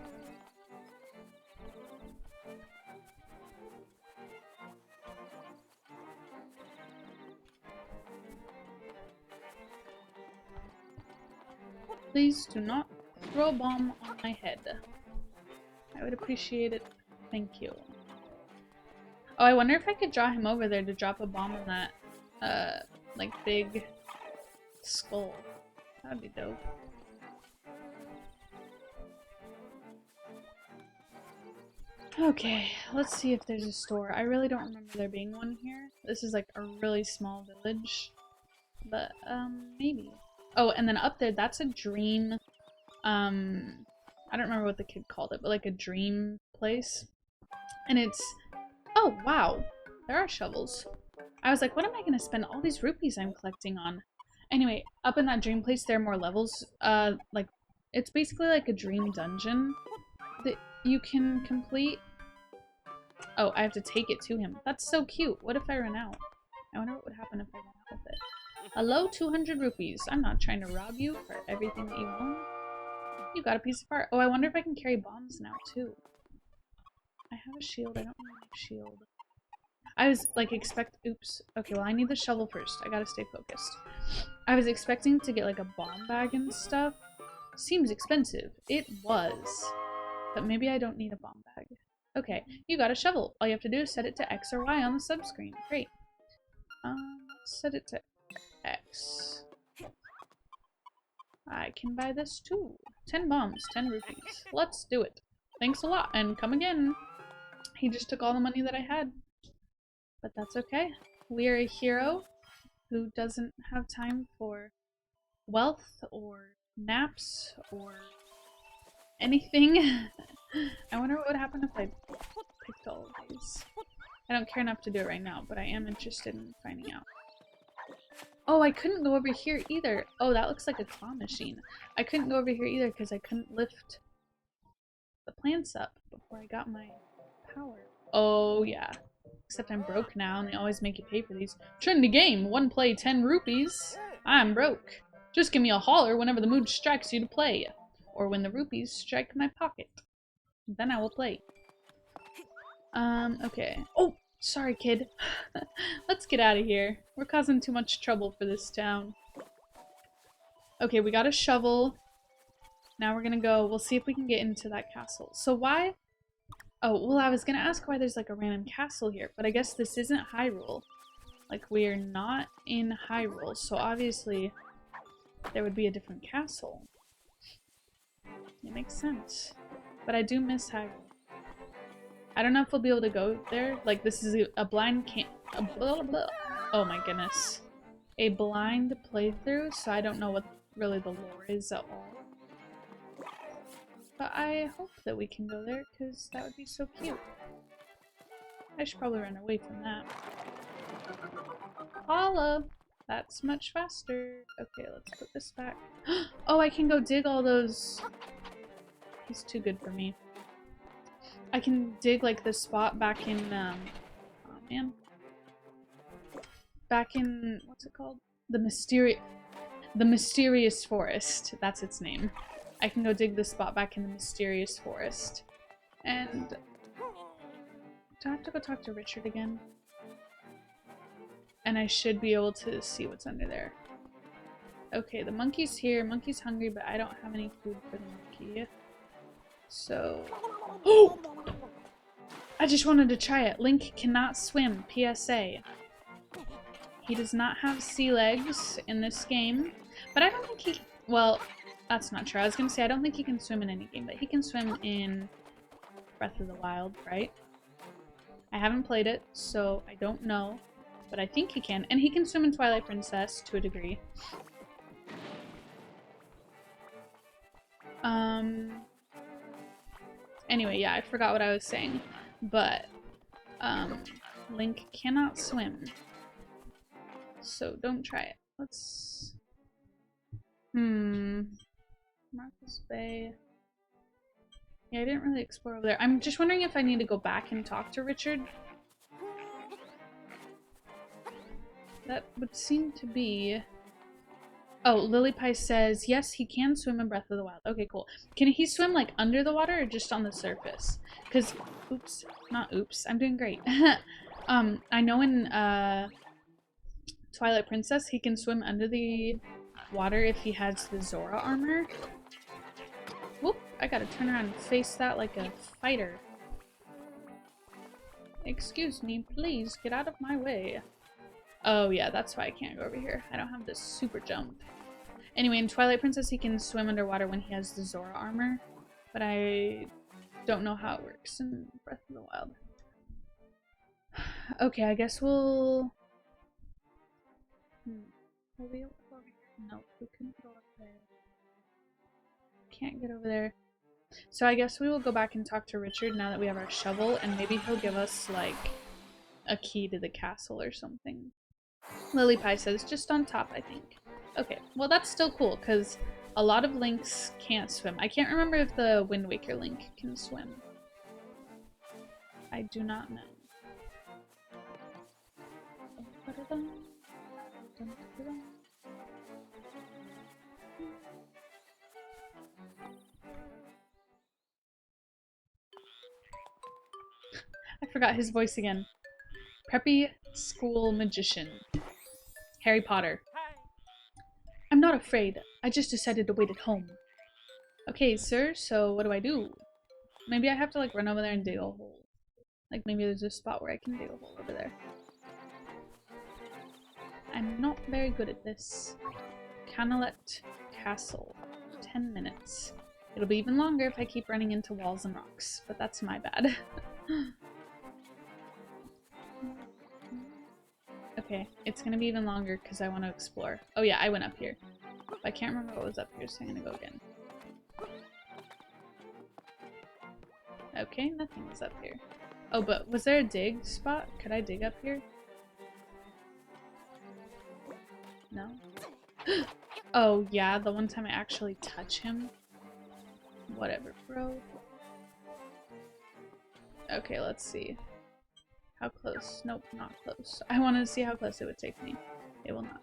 [SPEAKER 1] Please do not throw a bomb on my head. I would appreciate it. Thank you. Oh, I wonder if I could draw him over there to drop a bomb on that, like, big skull. That'd be dope. Okay, let's see if there's a store. I really don't remember there being one here. This is like a really small village. But, maybe. Oh, and then up there, that's a dream, I don't remember what the kid called it, but like a dream place. And it's, oh wow, there are shovels. I was like, what am I gonna spend all these rupees I'm collecting on? Anyway, up in that dream place, there are more levels. Like, it's basically like a dream dungeon that you can complete. Oh, I have to take it to him. That's so cute. What if I run out? I wonder what would happen if I ran out with it. Hello, 200 rupees. I'm not trying to rob you for everything that you own. You got a piece of art. Oh, I wonder if I can carry bombs now, too. I have a shield. I don't need a shield. I was, like, oops. Okay, well, I need the shovel first. I gotta stay focused. I was expecting to get, like, a bomb bag and stuff. Seems expensive. It was. But maybe I don't need a bomb bag. Okay, you got a shovel. All you have to do is set it to X or Y on the subscreen. Great. Set it to X. I can buy this too. 10 bombs, 10 rupees. Let's do it. Thanks a lot, and come again. He just took all the money that I had. But that's okay. We are a hero who doesn't have time for wealth or naps or anything. I wonder what would happen if I picked all of these. I don't care enough to do it right now, but I am interested in finding out. Oh, I couldn't go over here either. Oh, that looks like a claw machine. I couldn't go over here either because I couldn't lift the plants up before I got my power. Oh, yeah. Except I'm broke now and they always make you pay for these. Trendy game. 1 play, 10 rupees. I'm broke. Just give me a holler whenever the mood strikes you to play. Or when the rupees strike my pocket. Then I will play. Okay. Oh! Sorry, kid. Let's get out of here. We're causing too much trouble for this town. Okay, we got a shovel. Now we're gonna go. We'll see if we can get into that castle. So why? Oh, well, I was gonna ask why there's like a random castle here, but I guess this isn't Hyrule. Like, we're not in Hyrule, so obviously there would be a different castle. It makes sense. But I do miss Hyrule. I don't know if we'll be able to go there. Like, this is a blind blah, blah. Oh my goodness. A blind playthrough, so I don't know what really the lore is at all. But I hope that we can go there, because that would be so cute. I should probably run away from that. Holla! That's much faster. Okay, let's put this back. Oh, I can go dig all those. He's too good for me. I can dig like the spot back in, oh man. Back in, what's it called? The Mysterious Forest. That's its name. I can go dig the spot back in the Mysterious Forest. And do I have to go talk to Richard again? And I should be able to see what's under there. Okay, the monkey's here. Monkey's hungry, but I don't have any food for the monkey. So... Oh! I just wanted to try it. Link cannot swim. PSA. He does not have sea legs in this game. But I don't think he... Well, that's not true. I was going to say I don't think he can swim in any game, but he can swim in Breath of the Wild, right? I haven't played it, so I don't know. But I think he can. And he can swim in Twilight Princess to a degree. Anyway, yeah, I forgot what I was saying. But, Link cannot swim. So don't try it. Let's... Marcus Bay. Yeah, I didn't really explore over there. I'm just wondering if I need to go back and talk to Richard. That would seem to be... Oh, Lilypie says, yes, he can swim in Breath of the Wild. Okay, cool. Can he swim, like, under the water or just on the surface? Because, oops, not oops, I'm doing great. I know in, Twilight Princess, he can swim under the water if he has the Zora armor. Whoop, I gotta turn around and face that like a fighter. Excuse me, please get out of my way. Oh yeah, that's why I can't go over here. I don't have this super jump. Anyway, in Twilight Princess he can swim underwater when he has the Zora armor, but I don't know how it works in Breath of the Wild. Okay, I guess we'll... Will we able to go over here? No, we couldn't go up there. Can't get over there. So I guess we will go back and talk to Richard now that we have our shovel, and maybe he'll give us, like, a key to the castle or something. Lilypie says, just on top, I think. Okay, well that's still cool, because a lot of Links can't swim. I can't remember if the Wind Waker Link can swim. I do not know. I forgot his voice again. Preppy School Magician. Harry Potter. I'm not afraid. I just decided to wait at home. Okay, sir, so what do I do? Maybe I have to like run over there and dig a hole. Like maybe there's a spot where I can dig a hole over there. I'm not very good at this. Kanalet Castle. 10 minutes. It'll be even longer if I keep running into walls and rocks, but that's my bad. Okay, it's gonna be even longer because I want to explore. Oh yeah, I went up here. But I can't remember what was up here, so I'm gonna go again. Okay, nothing was up here. Oh, but was there a dig spot? Could I dig up here? No? Oh yeah, the one time I actually touch him. Whatever, bro. Okay, let's see. How close? Nope, not close. I wanted to see how close it would take me. It will not.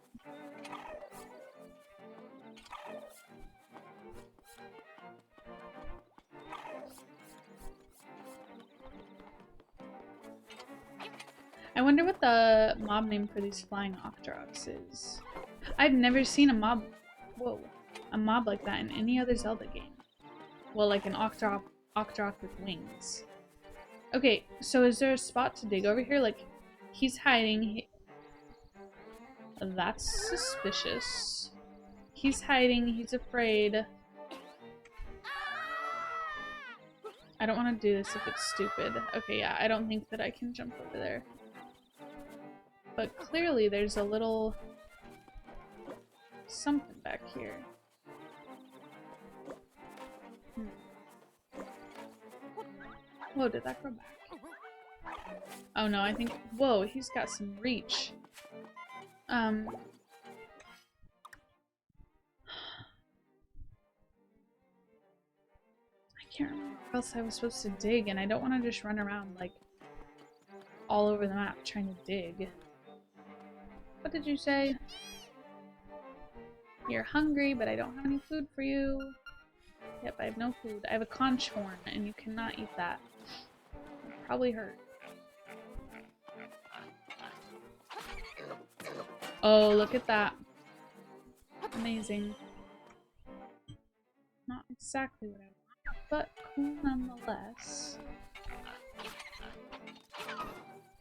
[SPEAKER 1] I wonder what the mob name for these flying Octoroks is. I've never seen a mob... Whoa. A mob like that in any other Zelda game. Well, like an Octorok with wings. Okay, so is there a spot to dig over here? Like, he's hiding. That's suspicious. He's hiding. He's afraid. I don't want to do this if it's stupid. Okay, yeah, I don't think that I can jump over there. But clearly there's a little something back here. Whoa, did that grow back? Oh no, I think... Whoa, he's got some reach. I can't remember where else I was supposed to dig, and I don't want to just run around, like, all over the map trying to dig. What did you say? You're hungry, but I don't have any food for you. Yep, I have no food. I have a conch horn, and you cannot eat that. It'll probably hurt. Oh, look at that. Amazing. Not exactly what I want, but cool nonetheless.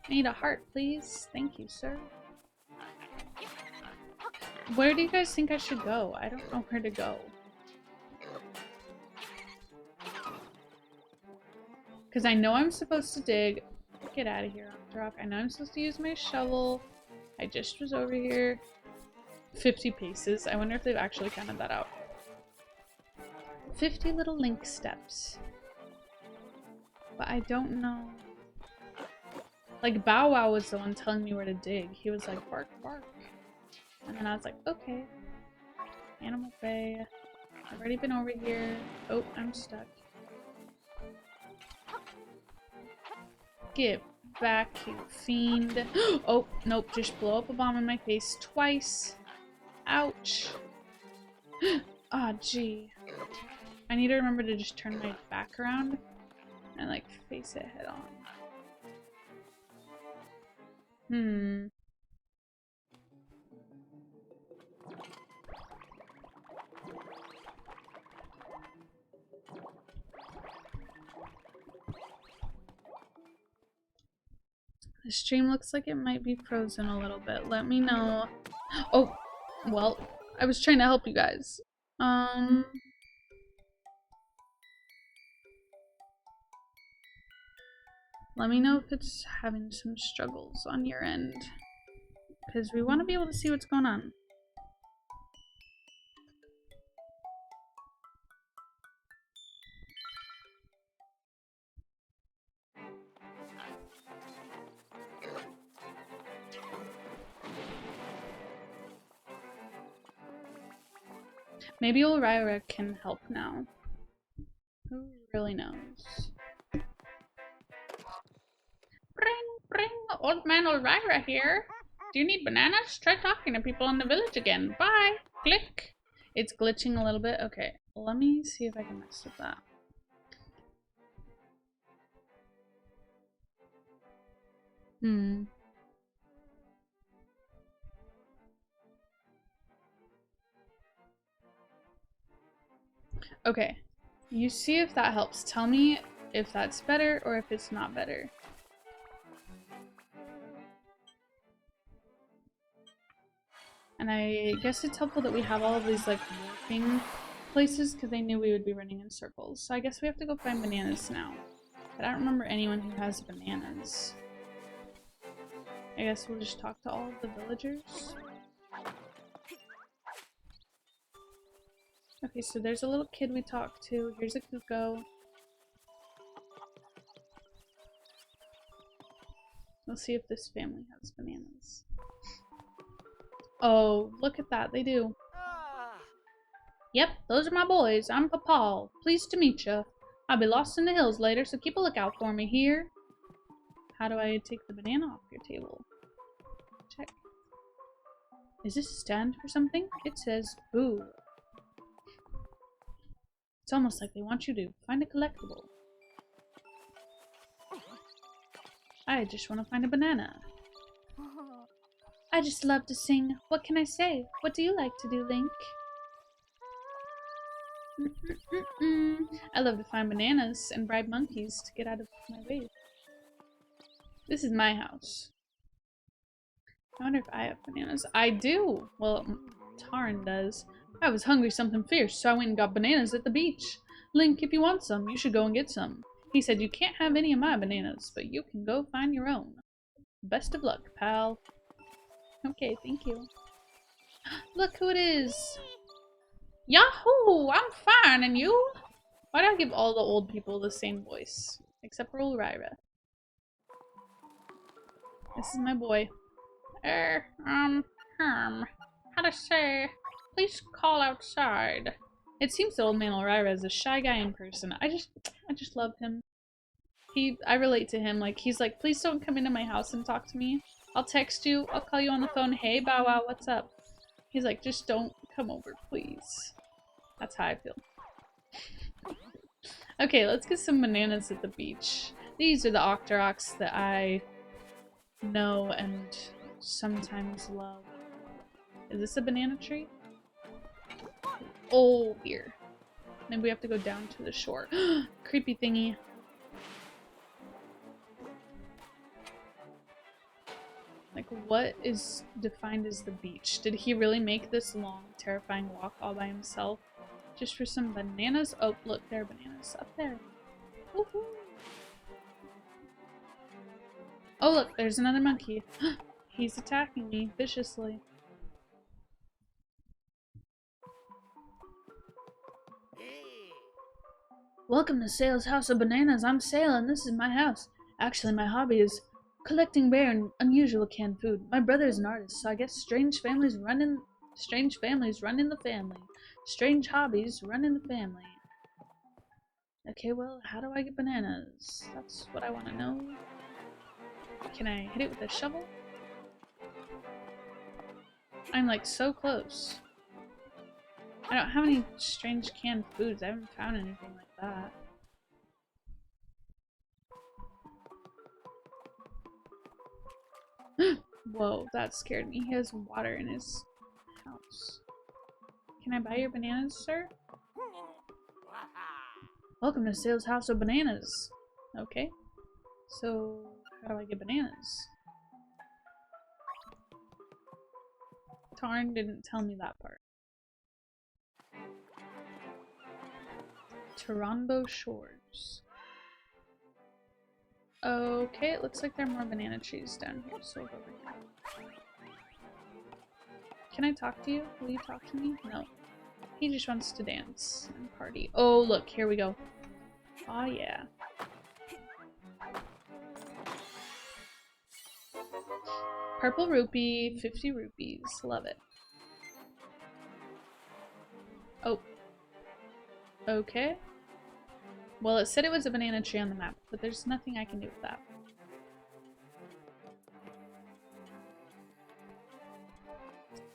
[SPEAKER 1] I need a heart, please. Thank you, sir. Where do you guys think I should go? I don't know where to go. Because I know I'm supposed to dig. Get out of here, Rock. I know I'm supposed to use my shovel. I just was over here. 50 paces. I wonder if they've actually counted that out. 50 little link steps. But I don't know. Like, Bow Wow was the one telling me where to dig. He was like, bark, bark. And then I was like, okay. Animal Bay. I've already been over here. Oh, I'm stuck. Get back, you fiend. Oh, nope. Just blow up a bomb in my face twice. Ouch. Ah, gee. I need to remember to just turn my back around and, like, face it head on. The stream looks like it might be frozen a little bit. Let me know. Oh, well, I was trying to help you guys. Let me know if it's having some struggles on your end. Because we want to be able to see what's going on. Maybe Ulrira can help now. Who really knows? Bring, old man Ulrira here. Do you need bananas? Try talking to people in the village again. Bye. Click. It's glitching a little bit. Okay, let me see if I can mess with that. Okay, you see if that helps. Tell me if that's better or if it's not better. And I guess it's helpful that we have all of these, like, working places because they knew we would be running in circles. So I guess we have to go find bananas now. But I don't remember anyone who has bananas. I guess we'll just talk to all of the villagers. Okay, so there's a little kid we talked to. Here's a Kuko. We'll see if this family has bananas. Oh, look at that. They do. Yep, those are my boys. I'm Papal. Pleased to meet you. I'll be lost in the hills later, so keep a lookout for me here. How do I take the banana off your table? Check. Is this a stand for something? It says boo. It's almost like they want you to find a collectible. I just want to find a banana. I just love to sing. What can I say? What do you like to do, Link? I love to find bananas and bribe monkeys to get out of my way. This is my house. I wonder if I have bananas. I do! Well, Taran does. I was hungry something fierce, so I went and got bananas at the beach. Link, if you want some, you should go and get some. He said you can't have any of my bananas, but you can go find your own. Best of luck, pal. Okay, thank you. Look who it is! Yahoo! I'm fine, and you? Why do I give all the old people the same voice? Except for old Ryra. This is my boy. How to say? Please call outside. It seems that old man Ryra is a shy guy in person. I just love him. I relate to him. Like, he's like, please don't come into my house and talk to me. I'll text you. I'll call you on the phone. Hey, Bow Wow, what's up? He's like, just don't come over, please. That's how I feel. Okay, let's get some bananas at the beach. These are the Octoroks that I know and sometimes love. Is this a banana tree? Oh, dear. Maybe we have to go down to the shore. Creepy thingy. Like, what is defined as the beach? Did he really make this long, terrifying walk all by himself? Just for some bananas? Oh, look, there are bananas up there. Woohoo! Oh, look, there's another monkey. He's attacking me viciously. Welcome to Sale's House of Bananas. I'm Sale, and this is my house. Actually, my hobby is collecting rare and unusual canned food. My brother is an artist, so I guess strange families run in the family. Strange hobbies run in the family. Okay, well, how do I get bananas? That's what I want to know. Can I hit it with a shovel? I'm like so close. I don't have any strange canned foods. I haven't found anything like that. Whoa, that scared me. He has water in his house. Can I buy your bananas, sir? Welcome to Sale's House of Bananas. Okay. So, how do I get bananas? Tarn didn't tell me that part. Taranbo Shores. Okay, it looks like there are more banana trees down here, so we'll go over here. Can I talk to you? Will you talk to me? No. He just wants to dance and party. Oh, look, here we go. Oh, yeah. Purple rupee, 50 rupees. Love it. Oh. Okay. Well, it said it was a banana tree on the map, but there's nothing I can do with that.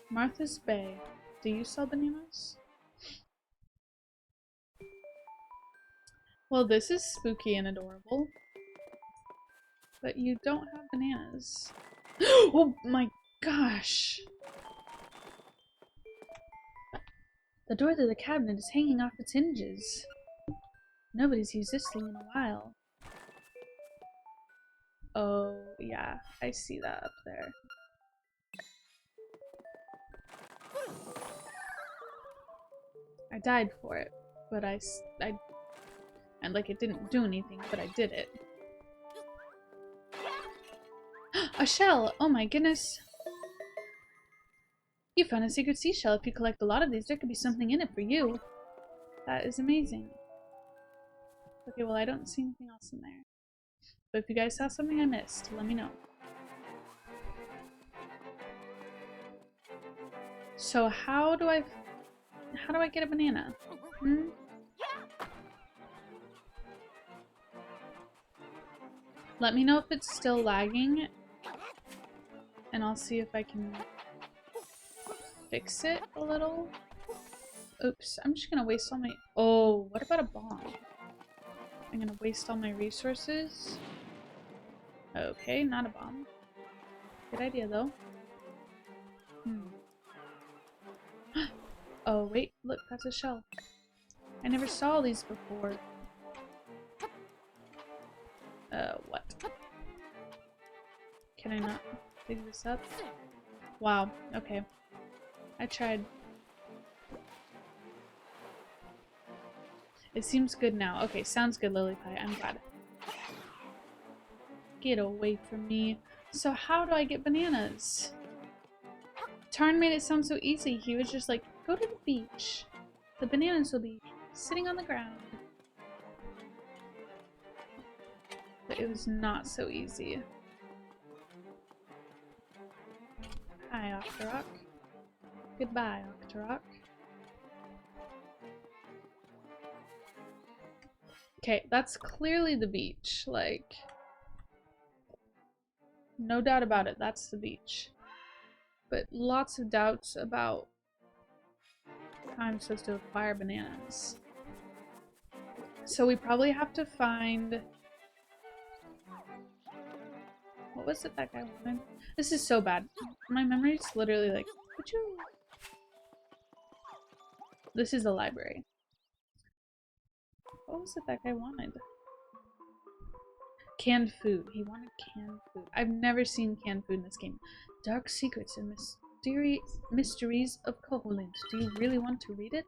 [SPEAKER 1] Martha's Bay. Do you sell bananas? Well, this is spooky and adorable. But you don't have bananas. Oh my gosh! The door to the cabinet is hanging off its hinges. Nobody's used this thing in a while. Oh, yeah. I see that up there. I died for it, but and like it didn't do anything, but I did it. A shell! Oh my goodness! You found a secret seashell. If you collect a lot of these, there could be something in it for you. That is amazing. Okay, well, I don't see anything else in there. But if you guys saw something I missed, let me know. So how do I get a banana? Hmm? Let me know if it's still lagging, and I'll see if I can fix it a little. Oops, I'm just gonna waste all my— oh, what about a bomb? I'm gonna waste all my resources. Okay, not a bomb. Good idea, though. Oh, wait, look, that's a shell. I never saw these before. What? Can I not dig this up? Wow, okay. I tried. It seems good now. Okay, sounds good, Lily Pie. I'm glad. Get away from me. So how do I get bananas? Tarn made it sound so easy. He was just like, go to the beach. The bananas will be sitting on the ground. But it was not so easy. Hi, Octorok. Goodbye, Octorok. Okay, that's clearly the beach. Like, no doubt about it, that's the beach. But lots of doubts about how I'm supposed to acquire bananas. So we probably have to find... What was it that guy wanted? This is so bad. My memory's literally like, would you... This is the library. What was it that guy wanted? Canned food. He wanted canned food. I've never seen canned food in this game. Dark secrets and mysteries of Koholint. Do you really want to read it?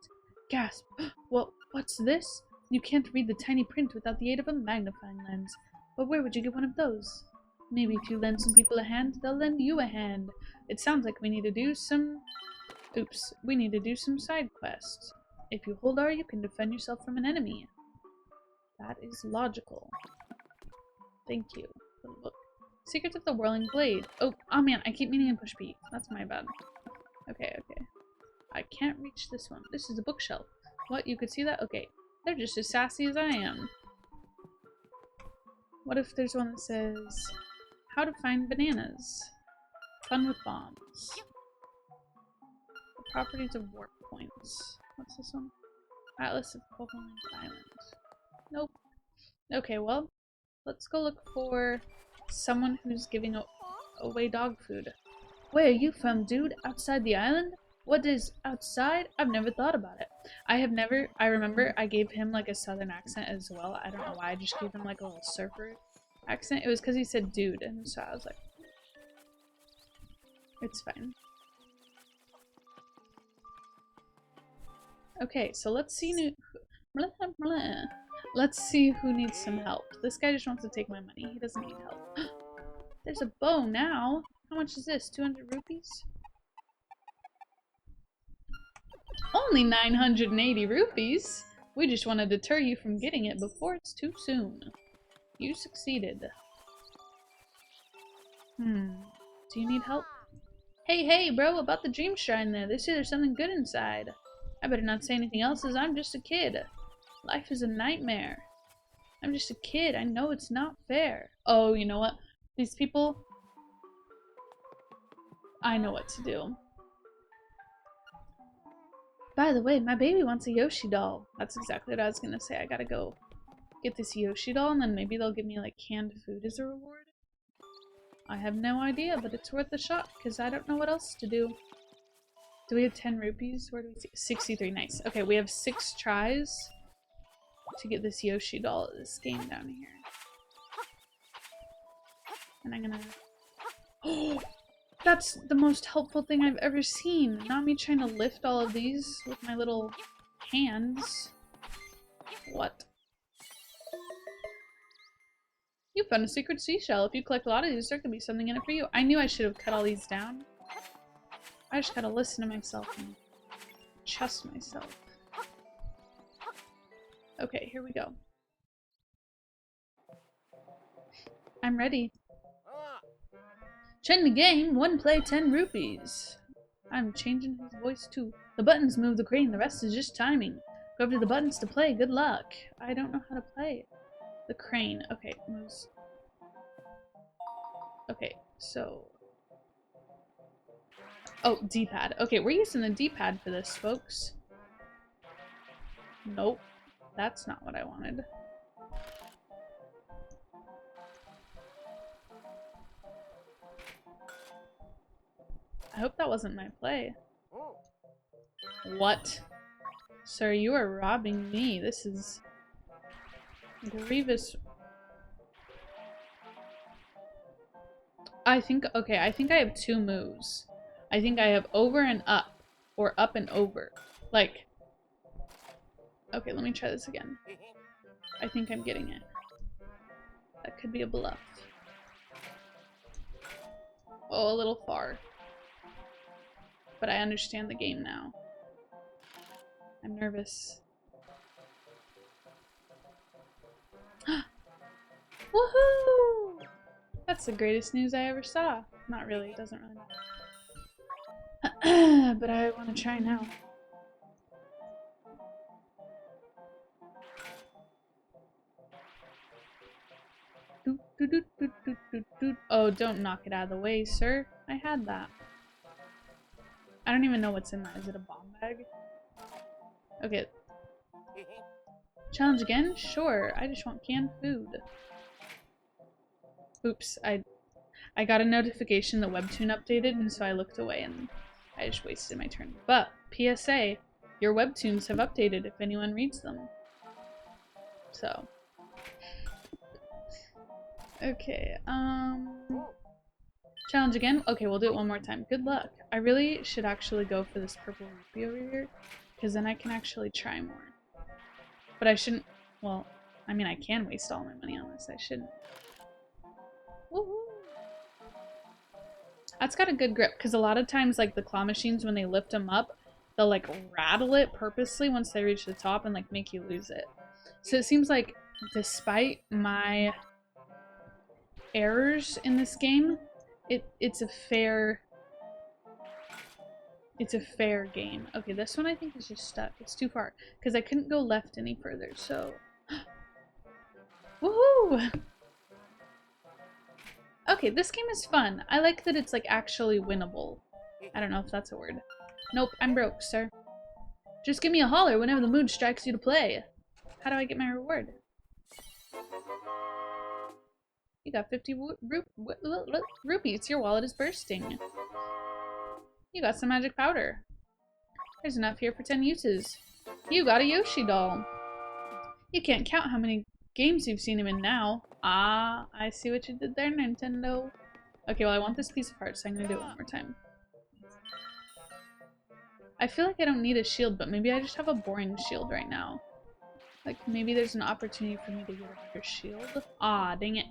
[SPEAKER 1] Gasp. Well, what's this? You can't read the tiny print without the aid of a magnifying lens. But where would you get one of those? Maybe if you lend some people a hand, they'll lend you a hand. It sounds like we need to do some... Oops. We need to do some side quests. If you hold R, you can defend yourself from an enemy. That is logical. Thank you. Look. Secrets of the Whirling Blade. Oh man, I keep meaning to push B. That's my bad. Okay. I can't reach this one. This is a bookshelf. What? You could see that? Okay. They're just as sassy as I am. What if there's one that says, how to find bananas? Fun with bombs. The properties of warp points. What's this one? Atlas of Koholint Island. Nope. Okay, well, let's go look for someone who's giving away dog food. Where are you from, dude? Outside the island? What is outside? I've never thought about it. I remember I gave him like a southern accent as well. I don't know why, I just gave him like a little surfer accent. It was because he said dude, and so I was like, it's fine. Okay, so let's see let's see who needs some help. This guy just wants to take my money. He doesn't need help. There's a bow now. How much is this? 200 rupees? Only 980 rupees? We just want to deter you from getting it before it's too soon. You succeeded. Do you need help? Hey, bro, about the dream shrine there. They say there's something good inside. I better not say anything else as I'm just a kid. Life is a nightmare. I'm just a kid. I know it's not fair. Oh, you know what? These people... I know what to do. By the way, my baby wants a Yoshi doll. That's exactly what I was gonna say. I gotta go get this Yoshi doll and then maybe they'll give me like canned food as a reward. I have no idea, but it's worth a shot because I don't know what else to do. Do we have 10 rupees? Where do we see? 63, nice. Okay, we have 6 tries to get this Yoshi doll at this game down here. And I'm gonna... Oh! That's the most helpful thing I've ever seen. Not me trying to lift all of these with my little hands. What? You found a secret seashell. If you collect a lot of these, there could be something in it for you. I knew I should have cut all these down. I just gotta listen to myself and trust myself. Okay, here we go. I'm ready. Trend the game, 1 play, 10 rupees. I'm changing his voice too. The buttons move the crane, the rest is just timing. Go over to the buttons to play, good luck. I don't know how to play it. The crane, okay, moves. Okay, so... Oh, D-pad. Okay, we're using the D-pad for this, folks. Nope. That's not what I wanted. I hope that wasn't my play. What? Sir, you are robbing me. This is grievous. I think I have 2 moves. I think I have over and up, or up and over. Like, Okay, let me try this again. I think I'm getting it. That could be a bluff. Oh, a little far. But I understand the game now. I'm nervous. Woohoo! That's the greatest news I ever saw. Not really, it doesn't really matter. But I want to try now. Oh, don't knock it out of the way, sir. I had that. I don't even know what's in that. Is it a bomb bag? Okay. Challenge again? Sure. I just want canned food. Oops. I got a notification the webtoon updated, and so I looked away and I just wasted my turn. But, PSA, your webtoons have updated if anyone reads them. So. Okay, challenge again? Okay, we'll do it one more time. Good luck. I really should actually go for this purple rupee over here, because then I can actually try more. But I shouldn't, well, I mean I can waste all my money on this. I shouldn't. Woohoo! That's got a good grip, because a lot of times, like, the claw machines, when they lift them up, they'll, like, rattle it purposely once they reach the top and, like, make you lose it. So it seems like, despite my errors in this game, it's a fair game. Okay, this one I think is just stuck. It's too far because I couldn't go left any further. So, woohoo! Okay, this game is fun. I like that it's like actually winnable. I don't know if that's a word. Nope, I'm broke, sir. Just give me a holler whenever the mood strikes you to play. How do I get my reward? You got 50 rupees. Your wallet is bursting. You got some magic powder. There's enough here for 10 uses. You got a Yoshi doll. You can't count how many games you've seen him in now. Ah, I see what you did there, Nintendo. Okay, well I want this piece of heart, so I'm gonna do it one more time. I feel like I don't need a shield, but maybe I just have a boring shield right now. Like, maybe there's an opportunity for me to get a better shield. Ah, dang it.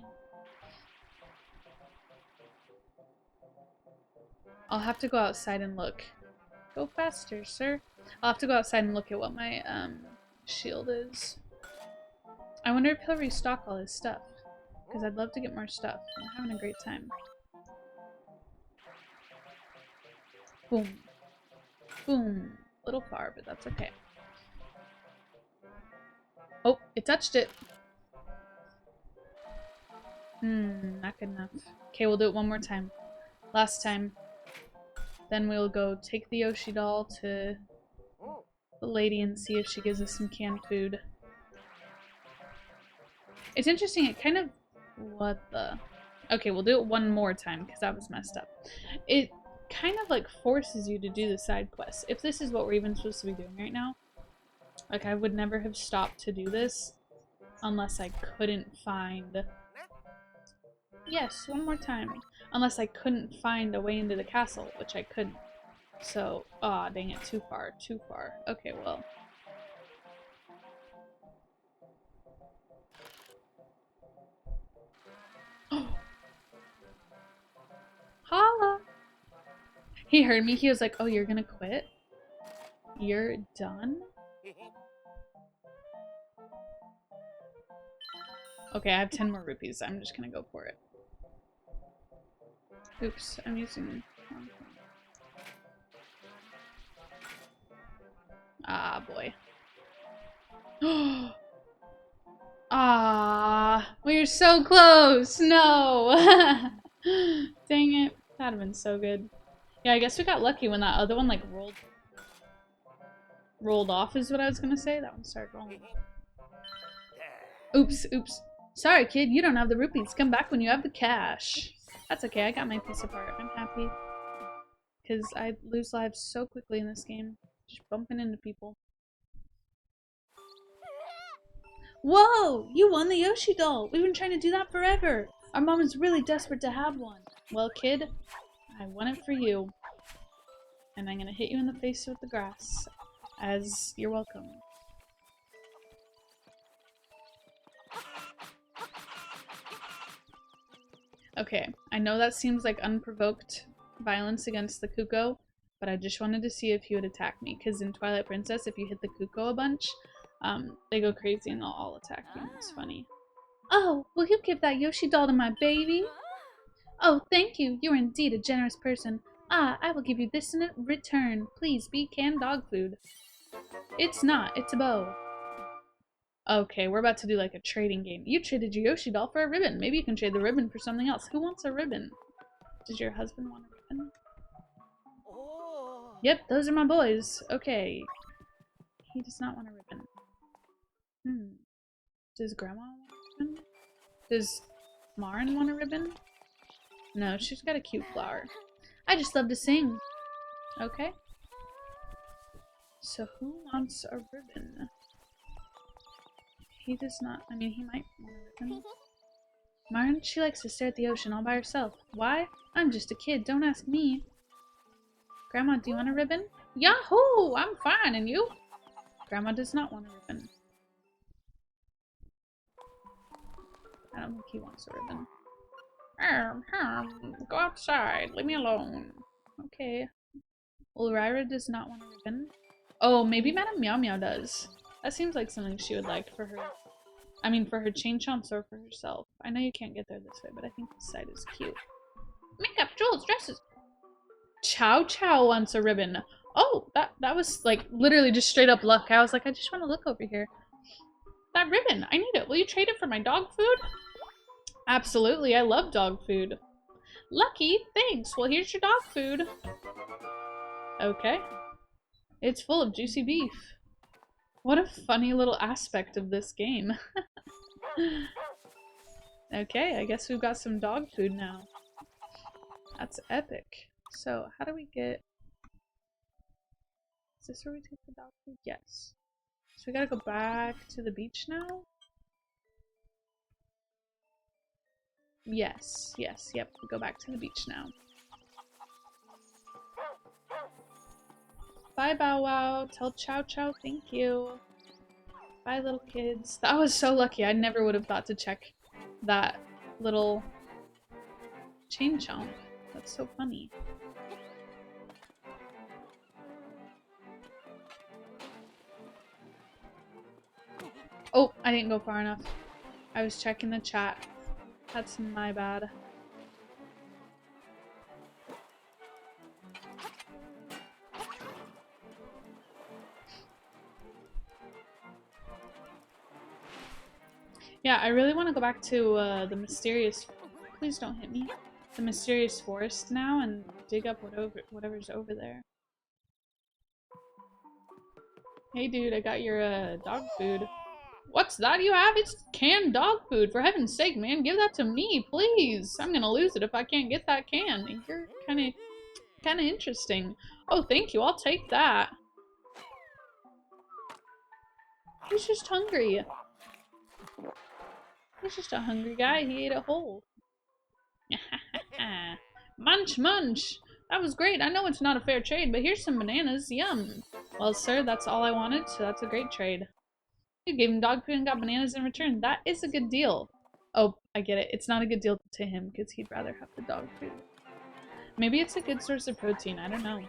[SPEAKER 1] I'll have to go outside and look. Go faster, sir. I'll have to go outside and look at what my shield is. I wonder if he'll restock all his stuff. Because I'd love to get more stuff. I'm having a great time. Boom. Boom. A little far, but that's okay. Oh, it touched it. Not good enough. Okay, we'll do it one more time. Last time. Then we'll go take the Yoshi doll to the lady and see if she gives us some canned food. It's interesting, it kind of... What the... Okay, we'll do it one more time, because that was messed up. It kind of, like, forces you to do the side quests. If this is what we're even supposed to be doing right now, like, I would never have stopped to do this unless I couldn't find... Yes, one more time. Unless I couldn't find a way into the castle, which I couldn't. So, aw, dang it, too far, too far. Okay, well. Holla! He heard me, he was like, oh, you're gonna quit? You're done? Okay, I have 10 more rupees, I'm just gonna go for it. Oops, I'm using... Ah, boy. Ah, we were so close! No! Dang it. That'd have been so good. Yeah, I guess we got lucky when that other one, like, rolled off is what I was gonna say. That one started rolling. Oops, oops. Sorry, kid, you don't have the rupees. Come back when you have the cash. That's okay, I got my piece of heart. I'm happy. Because I lose lives so quickly in this game. Just bumping into people. Whoa! You won the Yoshi doll! We've been trying to do that forever! Our mom is really desperate to have one. Well, kid, I won it for you. And I'm gonna hit you in the face with the grass. As you're welcome. Okay, I know that seems like unprovoked violence against the Kuko, but I just wanted to see if he would attack me, because in Twilight Princess, if you hit the Kuko a bunch, they go crazy and they'll all attack you, and it's funny. Oh, will you give that Yoshi doll to my baby? Oh, thank you. You are indeed a generous person. Ah, I will give you this in return. Please be canned dog food. It's not. It's a bow. Okay, we're about to do like a trading game. You traded your Yoshi doll for a ribbon. Maybe you can trade the ribbon for something else. Who wants a ribbon? Does your husband want a ribbon? Yep, those are my boys. Okay. He does not want a ribbon. Does Grandma want a ribbon? Does Marin want a ribbon? No, she's got a cute flower. I just love to sing. Okay. So who wants a ribbon? He does not. I mean, he might want a ribbon. Marin, she likes to stare at the ocean all by herself. Why? I'm just a kid. Don't ask me. Grandma, do you want a ribbon? Yahoo! I'm fine, and you? Grandma does not want a ribbon. I don't think he wants a ribbon. Go outside. Leave me alone. Okay. Well, Ryra does not want a ribbon. Oh, maybe Madame Meow Meow does. That seems like something she would like for her. I mean, for her chain chomps or for herself. I know you can't get there this way, but I think this side is cute. Makeup, jewels, dresses. Chow Chow wants a ribbon. Oh, that was like literally just straight up luck. I was like, I just want to look over here. That ribbon, I need it. Will you trade it for my dog food? Absolutely, I love dog food. Lucky, thanks. Well, here's your dog food. Okay. It's full of juicy beef. What a funny little aspect of this game. Okay, I guess we've got some dog food now. That's epic. So, how do we get... Is this where we take the dog food? Yes. So we gotta go back to the beach now? Yes, yes, yep. We go back to the beach now. Bye, Bow Wow. Tell Chow Chow thank you. Bye, little kids. That was so lucky. I never would have thought to check that little chain chomp. That's so funny. Oh, I didn't go far enough. I was checking the chat. That's my bad. Yeah, I really want to go back to the mysterious... Please don't hit me. The mysterious forest now and dig up whatever's over there. Hey dude, I got your dog food. What's that you have? It's canned dog food. For heaven's sake, man, give that to me, please. I'm gonna lose it if I can't get that can. You're kinda interesting. Oh, thank you. I'll take that. He's just hungry. He's just a hungry guy. He ate a hole. Munch, munch. That was great. I know it's not a fair trade, but here's some bananas. Yum. Well, sir, that's all I wanted, so that's a great trade. You gave him dog food and got bananas in return. That is a good deal. Oh, I get it. It's not a good deal to him because he'd rather have the dog food. Maybe it's a good source of protein. I don't know.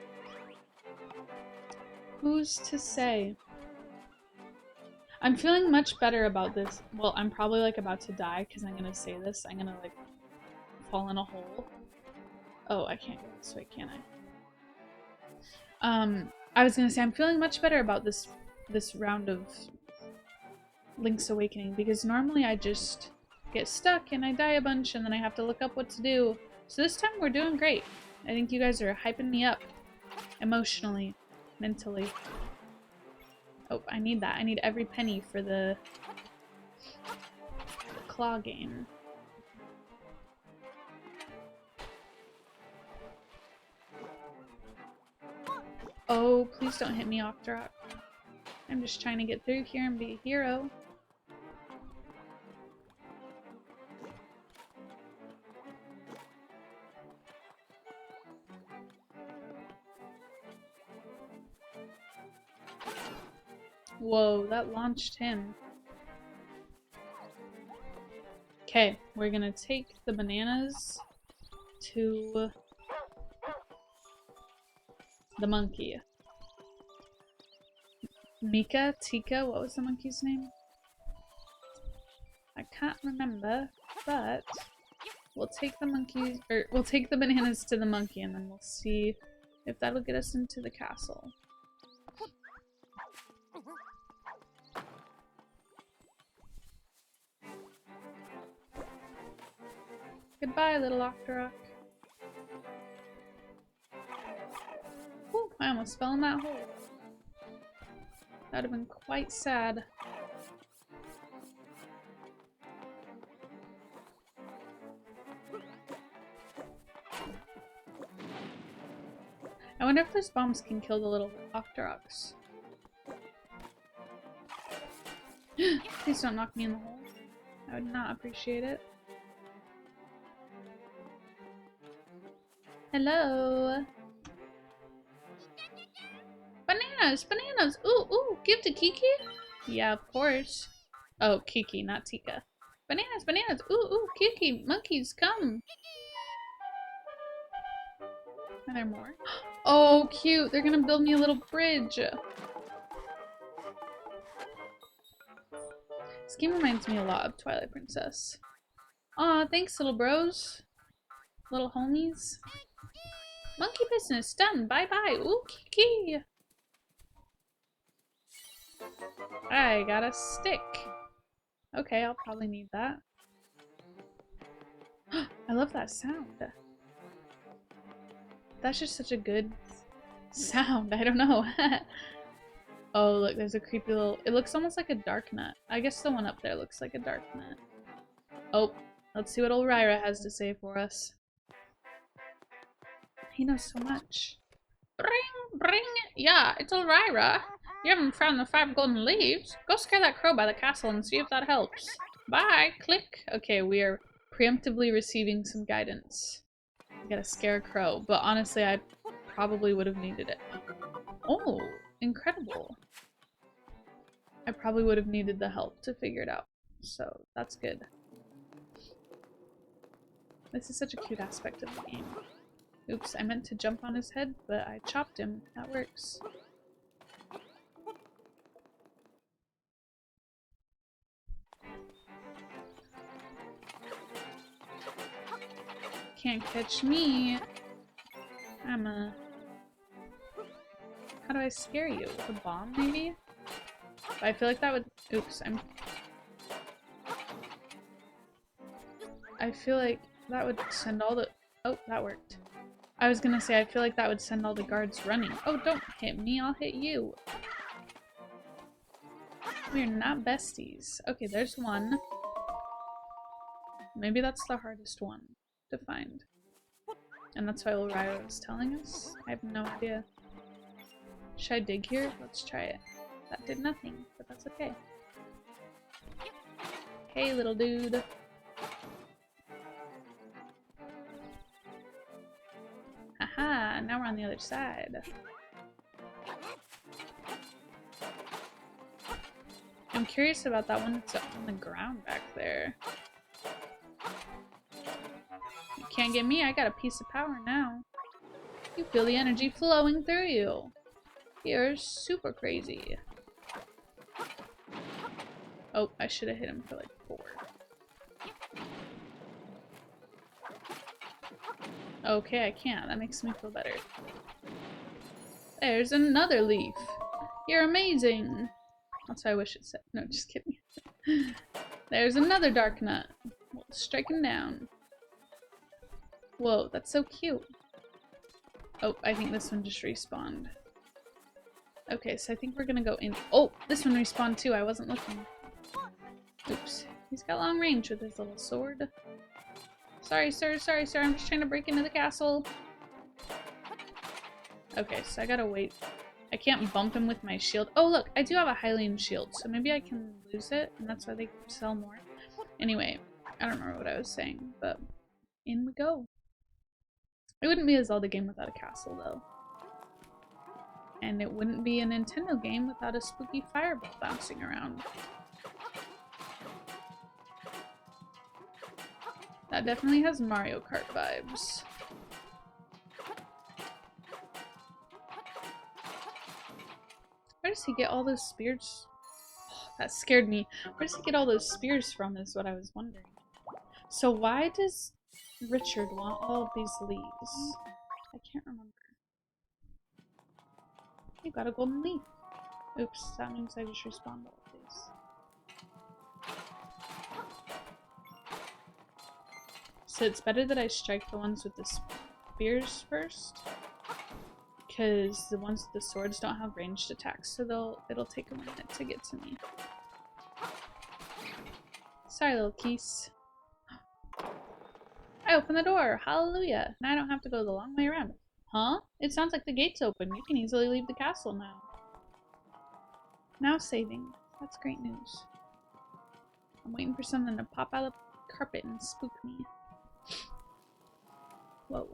[SPEAKER 1] Who's to say? I'm feeling much better about this. Well, I'm probably like about to die because I'm gonna say this. I'm gonna like fall in a hole. Oh, I can't go this way, can I? I was gonna say I'm feeling much better about this round of Link's Awakening because normally I just get stuck and I die a bunch and then I have to look up what to do. So this time we're doing great. I think you guys are hyping me up emotionally, mentally. Oh, I need that. I need every penny for the claw game. Oh, please don't hit me off drop. I'm just trying to get through here and be a hero. Whoa, that launched him. Okay, we're gonna take the bananas to the monkey. Mika? Tika? What was the monkey's name? I can't remember, but we'll take the monkeys, or we'll take the bananas to the monkey and then we'll see if that'll get us into the castle. Goodbye, little Octorok. Whew, I almost fell in that hole. That would have been quite sad. I wonder if those bombs can kill the little Octoroks. Please don't knock me in the hole. I would not appreciate it. Hello. Bananas! Bananas! Ooh, ooh! Give to Kiki? Yeah, of course. Oh, Kiki, not Tika. Bananas! Bananas! Ooh, ooh! Kiki! Monkeys, come! Are there more? Oh, cute! They're gonna build me a little bridge! This game reminds me a lot of Twilight Princess. Aw, thanks, little bros. Little homies. Monkey business done. Bye bye. Ooh, Kiki. I got a stick. Okay, I'll probably need that. I love that sound. That's just such a good sound. I don't know. Oh, look, there's a creepy little... It looks almost like a dark nut. I guess the one up there looks like a dark nut. Oh, let's see what old Ryra has to say for us. He knows so much. Bring! Yeah, it's old Ryra. You haven't found the 5 golden leaves? Go scare that crow by the castle and see if that helps. Bye! Click! Okay, we are preemptively receiving some guidance. We gotta scare a crow, but honestly, I probably would have needed it. Oh, incredible. I probably would have needed the help to figure it out, so that's good. This is such a cute aspect of the game. Oops, I meant to jump on his head, but I chopped him. That works. Can't catch me. I'm a... How do I scare you? With a bomb, maybe? But I feel like that would... Oops, I feel like that would send all the... Oh, that worked. I was gonna say, I feel like that would send all the guards running. Oh, don't hit me, I'll hit you. We're not besties. Okay, there's one. Maybe that's the hardest one to find. And that's why Ryra was telling us? I have no idea. Should I dig here? Let's try it. That did nothing, but that's okay. Hey, little dude. Haha, now we're on the other side. I'm curious about that one that's on the ground back there. You can't get me, I got a piece of power now. You feel the energy flowing through you. You're super crazy. Oh, I should have hit him for like 4. Okay, I can't. That makes me feel better. There's another leaf. You're amazing. That's what I wish it said. No, just kidding. There's another dark nut. We'll strike him down. Whoa, that's so cute. Oh, I think this one just respawned. Okay, so I think we're gonna go in. Oh, this one respawned too. I wasn't looking. Oops. He's got long range with his little sword. Sorry, sir. Sorry, sir. I'm just trying to break into the castle. Okay, so I gotta wait. I can't bump him with my shield. Oh, look. I do have a Hylian shield, so maybe I can lose it, and that's why they sell more. Anyway, I don't remember what I was saying, but in we go. It wouldn't be a Zelda game without a castle, though. And it wouldn't be a Nintendo game without a spooky fireball bouncing around. That definitely has Mario Kart vibes. Where does he get all those spears? Oh, that scared me. Where does he get all those spears from is what I was wondering. So why does Richard want all of these leaves? I can't remember. You got a golden leaf. Oops, that means I just respawned all of these. So it's better that I strike the ones with the spears first, because the ones with the swords don't have ranged attacks, so it'll take a minute to get to me. Sorry, little Keese. I opened the door! Hallelujah! Now I don't have to go the long way around. Huh? It sounds like the gate's open. You can easily leave the castle now. Now saving. That's great news. I'm waiting for something to pop out of the carpet and spook me. Whoa.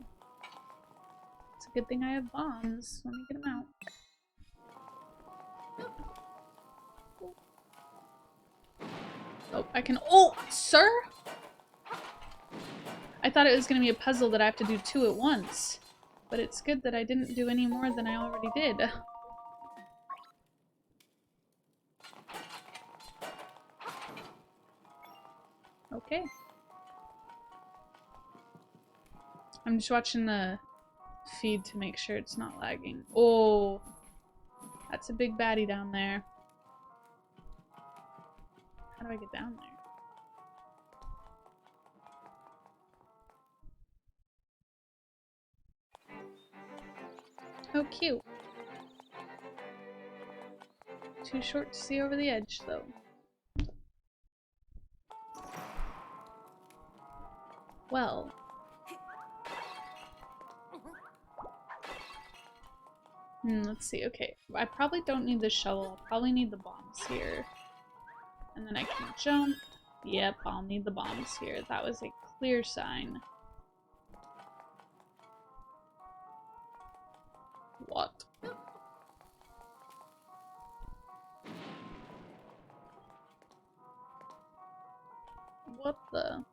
[SPEAKER 1] It's a good thing I have bombs. Let me get them out. Oh, I can- Oh! Sir? I thought it was going to be a puzzle that I have to do two at once. But it's good that I didn't do any more than I already did. Okay. I'm just watching the feed to make sure it's not lagging. Oh, that's a big baddie down there. How do I get down there? Oh, cute. Too short to see over the edge, though. Well. Let's see. Okay, I probably don't need the shovel. I'll probably need the bombs here. And then I can jump. Yep, I'll need the bombs here. That was a clear sign. What? What the?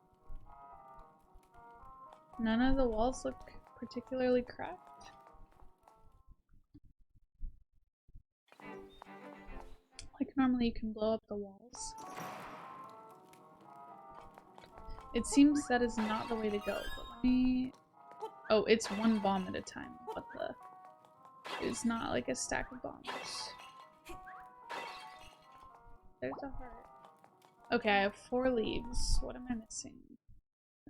[SPEAKER 1] None of the walls look particularly cracked. Like normally you can blow up the walls. It seems that is not the way to go, but let me... Oh, it's one bomb at a time. What the? It's not like a stack of bombs. There's a heart. Okay, I have 4 leaves. What am I missing?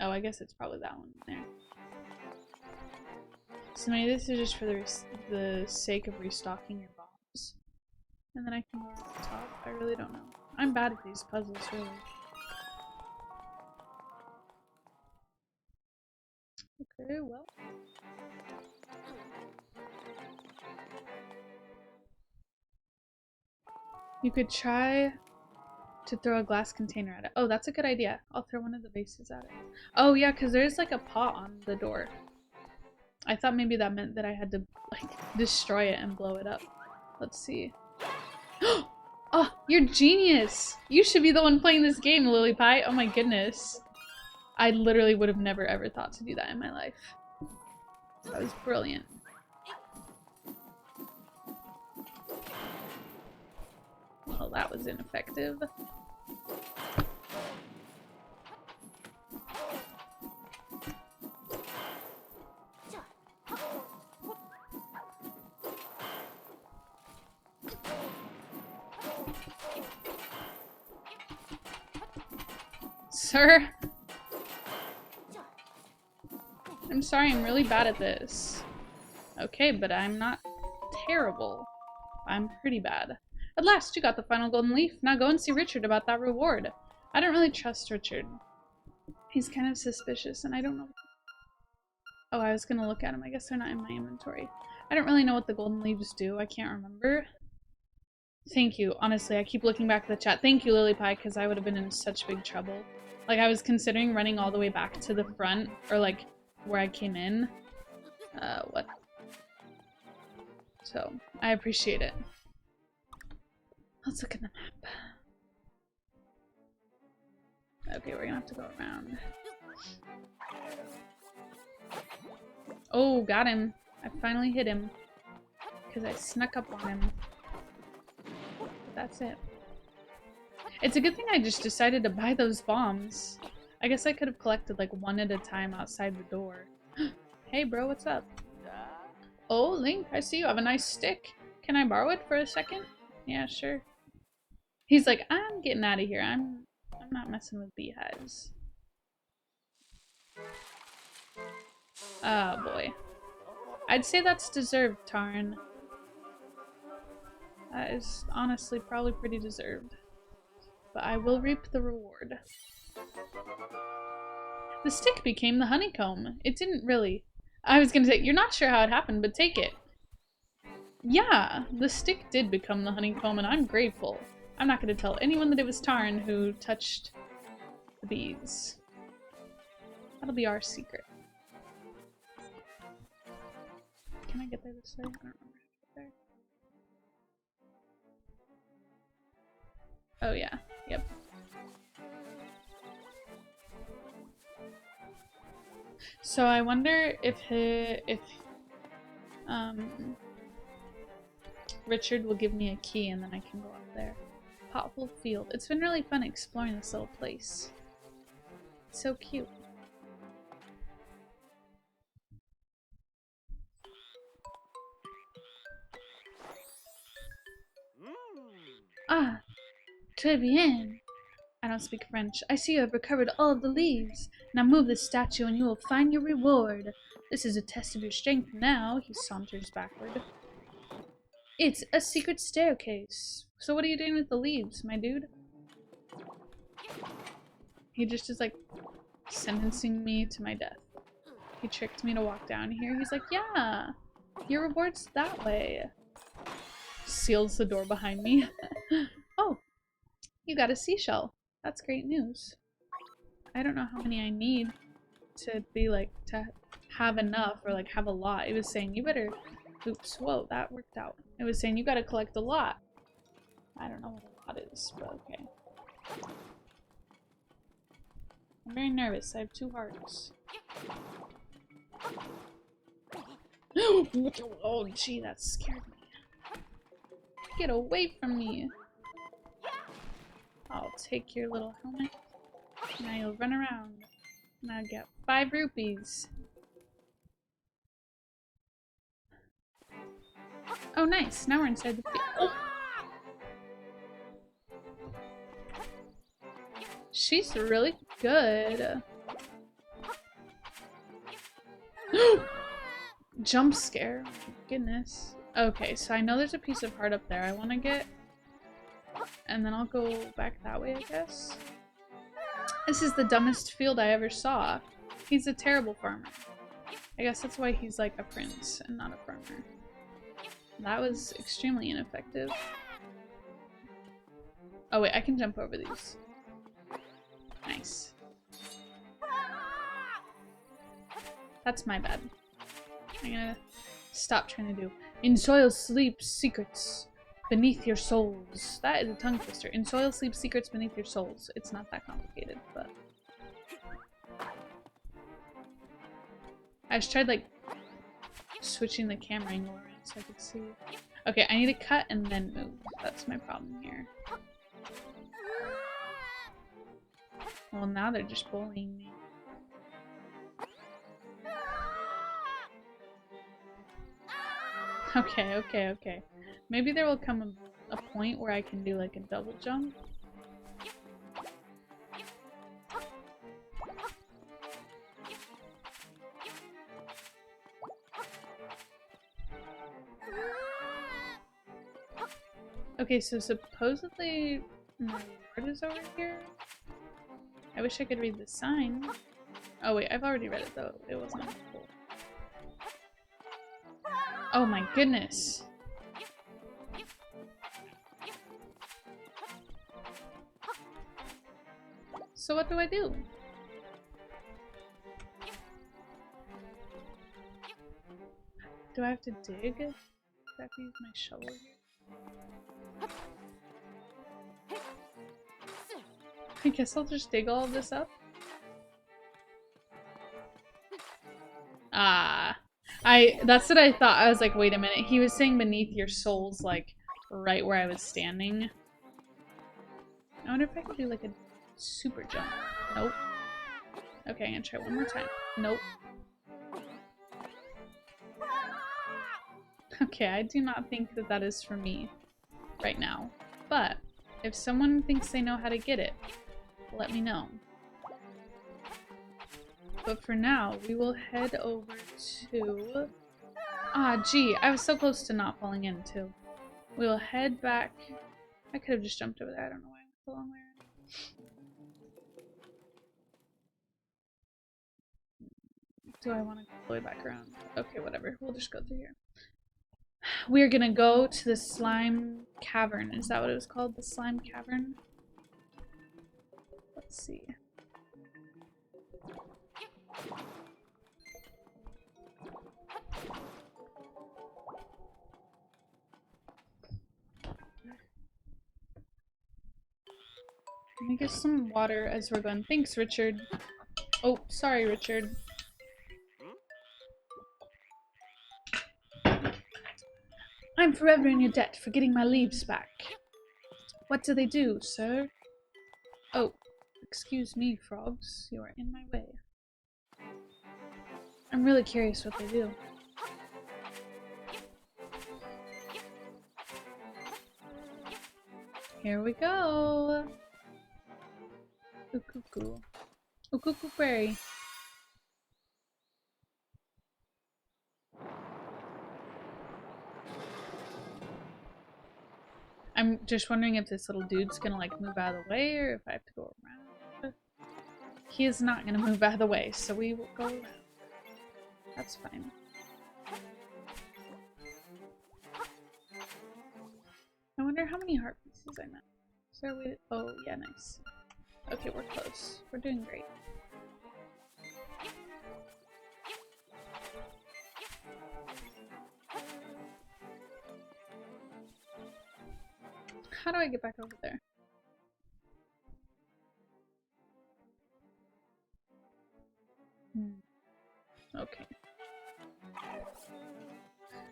[SPEAKER 1] Oh, I guess it's probably that one there. So maybe this is just for the sake of restocking your bombs. And then I can go on the top. I really don't know. I'm bad at these puzzles, really. Okay, well. You could try to throw a glass container at it. Oh, that's a good idea. I'll throw one of the vases at it. Oh yeah, because there's like a pot on the door. I thought maybe that meant that I had to like destroy it and blow it up. Let's see. Oh, you're genius! You should be the one playing this game, Lily Pie. Oh my goodness. I literally would have never ever thought to do that in my life. That was brilliant. Well, that was ineffective. Sir? I'm sorry, I'm really bad at this. Okay, but I'm not terrible. I'm pretty bad. At last, you got the final golden leaf. Now go and see Richard about that reward. I don't really trust Richard. He's kind of suspicious, and I don't know. Oh, I was gonna look at him. I guess they're not in my inventory. I don't really know what the golden leaves do. I can't remember. Thank you. Honestly, I keep looking back at the chat. Thank you, Lily Pie, because I would have been in such big trouble. Like, I was considering running all the way back to the front, or like, where I came in. What? So, I appreciate it. Let's look at the map. Okay, we're gonna have to go around. Oh, got him. I finally hit him. Because I snuck up on him. But that's it. It's a good thing I just decided to buy those bombs. I guess I could have collected like one at a time outside the door. Hey bro, what's up? Oh, Link, I see you have a nice stick. Can I borrow it for a second? Yeah, sure. He's like, I'm getting out of here. I'm not messing with beehives. Oh boy. I'd say that's deserved, Tarn. That is honestly probably pretty deserved. But I will reap the reward. The stick became the honeycomb. It didn't really. I was gonna say, you're not sure how it happened, but take it. Yeah, the stick did become the honeycomb, and I'm grateful. I'm not gonna tell anyone that it was Tarn who touched the bees. That'll be our secret. Can I get there this way? I don't remember how to get there. Oh yeah, yep. So I wonder if Richard will give me a key and then I can go up there. Pothole Field. It's been really fun exploring this little place. It's so cute. Ah, très bien. I don't speak French. I see you have recovered all of the leaves. Now move this statue and you will find your reward. This is a test of your strength now. He saunters backward. It's a secret staircase. So what are you doing with the leaves, my dude? He just is like sentencing me to my death. He tricked me to walk down here. He's like, yeah, your reward's that way. Seals the door behind me. Oh, you got a seashell. That's great news. I don't know how many I need to be like, to have enough or like have a lot. It was saying you better, oops, whoa, that worked out. It was saying you gotta collect a lot. I don't know what a lot is, but okay. I'm very nervous. I have 2 hearts. Oh gee, that scared me. Get away from me. I'll take your little helmet. Now you'll run around. Now I get 5 rupees. Oh nice, now we're inside the field. Oh. She's really good. Jump scare. Goodness. Okay, so I know there's a piece of heart up there I want to get. And then I'll go back that way, I guess. This is the dumbest field I ever saw. He's a terrible farmer. I guess that's why he's like a prince and not a farmer. That was extremely ineffective. Oh wait, I can jump over these. Nice. That's my bad. I'm gonna stop trying to do. In soil sleep secrets beneath your souls. That is a tongue twister. In soil sleep secrets beneath your souls. It's not that complicated, but I just tried like switching the camera angle around so I could see. Okay, I need to cut and then move. That's my problem here. Well, now they're just bullying me. Okay. Maybe there will come a point where I can do like a double jump. Okay, so supposedly my reward is over here. I wish I could read the sign. Oh wait, I've already read it though. It wasn't cool. Oh my goodness. So what do I do? Do I have to dig? Do I have to use my shovel here? I guess I'll just dig all of this up. Ah. That's what I thought. I was like, wait a minute. He was saying beneath your souls, like, right where I was standing. I wonder if I could do, like, a super jump. Nope. Okay, I'm gonna try one more time. Nope. Okay, I do not think that that is for me right now. But, if someone thinks they know how to get it, let me know. But for now, we will head over to... Ah, gee, I was so close to not falling in, too. We'll head back... I could have just jumped over there, I don't know why I went the long way around. Do I want to go all the way back around? Okay, whatever, we'll just go through here. We're gonna go to the Slime Cavern. Is that what it was called? The Slime Cavern? Let's see. Let me get some water as we're going. Thanks, Richard. Oh, sorry, Richard. I'm forever in your debt for getting my leaves back. What do they do, sir? Oh, excuse me, frogs. You are in my way. I'm really curious what they do. Here we go. Ooh, cuckoo. Ooh, cuckoo berry. I'm just wondering if this little dude's gonna like move out of the way or if I have to go around. He is not gonna move out of the way, so we will go around. That's fine. I wonder how many heart pieces I'm at. Is there a way to... Oh, yeah, nice. Okay, we're close. We're doing great. How do I get back over there? Okay.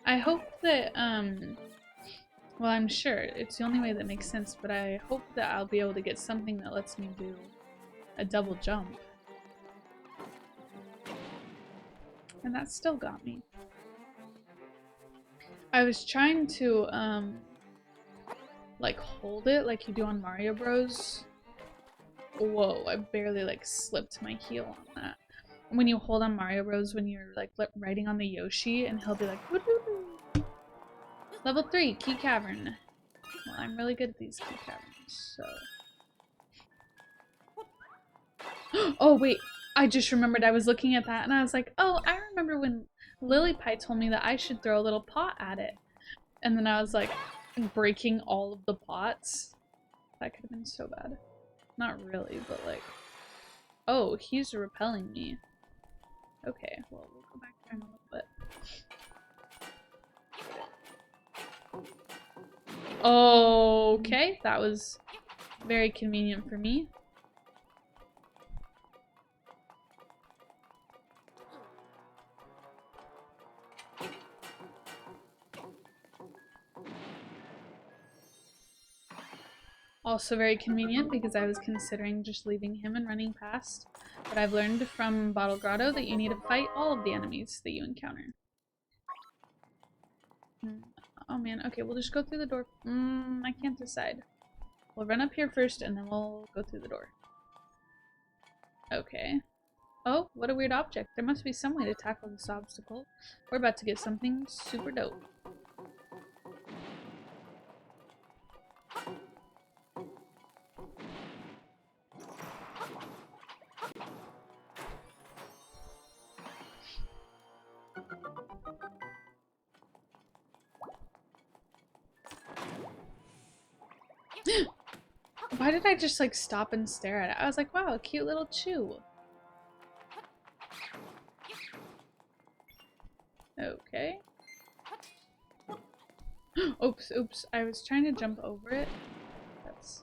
[SPEAKER 1] I hope that, well, I'm sure it's the only way that makes sense, but I hope that I'll be able to get something that lets me do a double jump. And that still got me. I was trying to, like, hold it like you do on Mario Bros. Whoa, I barely, like, slipped my heel on that. When you hold on Mario Bros. When you're, like, riding on the Yoshi, and he'll be like, woo-hoo-hoo. Level 3, Key Cavern. Well, I'm really good at these Key Caverns, so... Oh, wait. I just remembered I was looking at that, and I was like, oh, I remember when Lily Pie told me that I should throw a little pot at it. And then I was like, breaking all of the pots. That could have been so bad. Not really, but like... Oh, he's repelling me. Okay, well, we'll go back there in a little bit. Okay, that was very convenient for me. Also very convenient because I was considering just leaving him and running past. But I've learned from Bottle Grotto that you need to fight all of the enemies that you encounter. Oh man, okay, we'll just go through the door. I can't decide. We'll run up here first and then we'll go through the door. Okay. Oh, what a weird object. There must be some way to tackle this obstacle. We're about to get something super dope. Why did I just like stop and stare at it? I was like, wow, a cute little chew. Okay. Oops, oops. I was trying to jump over it. That's...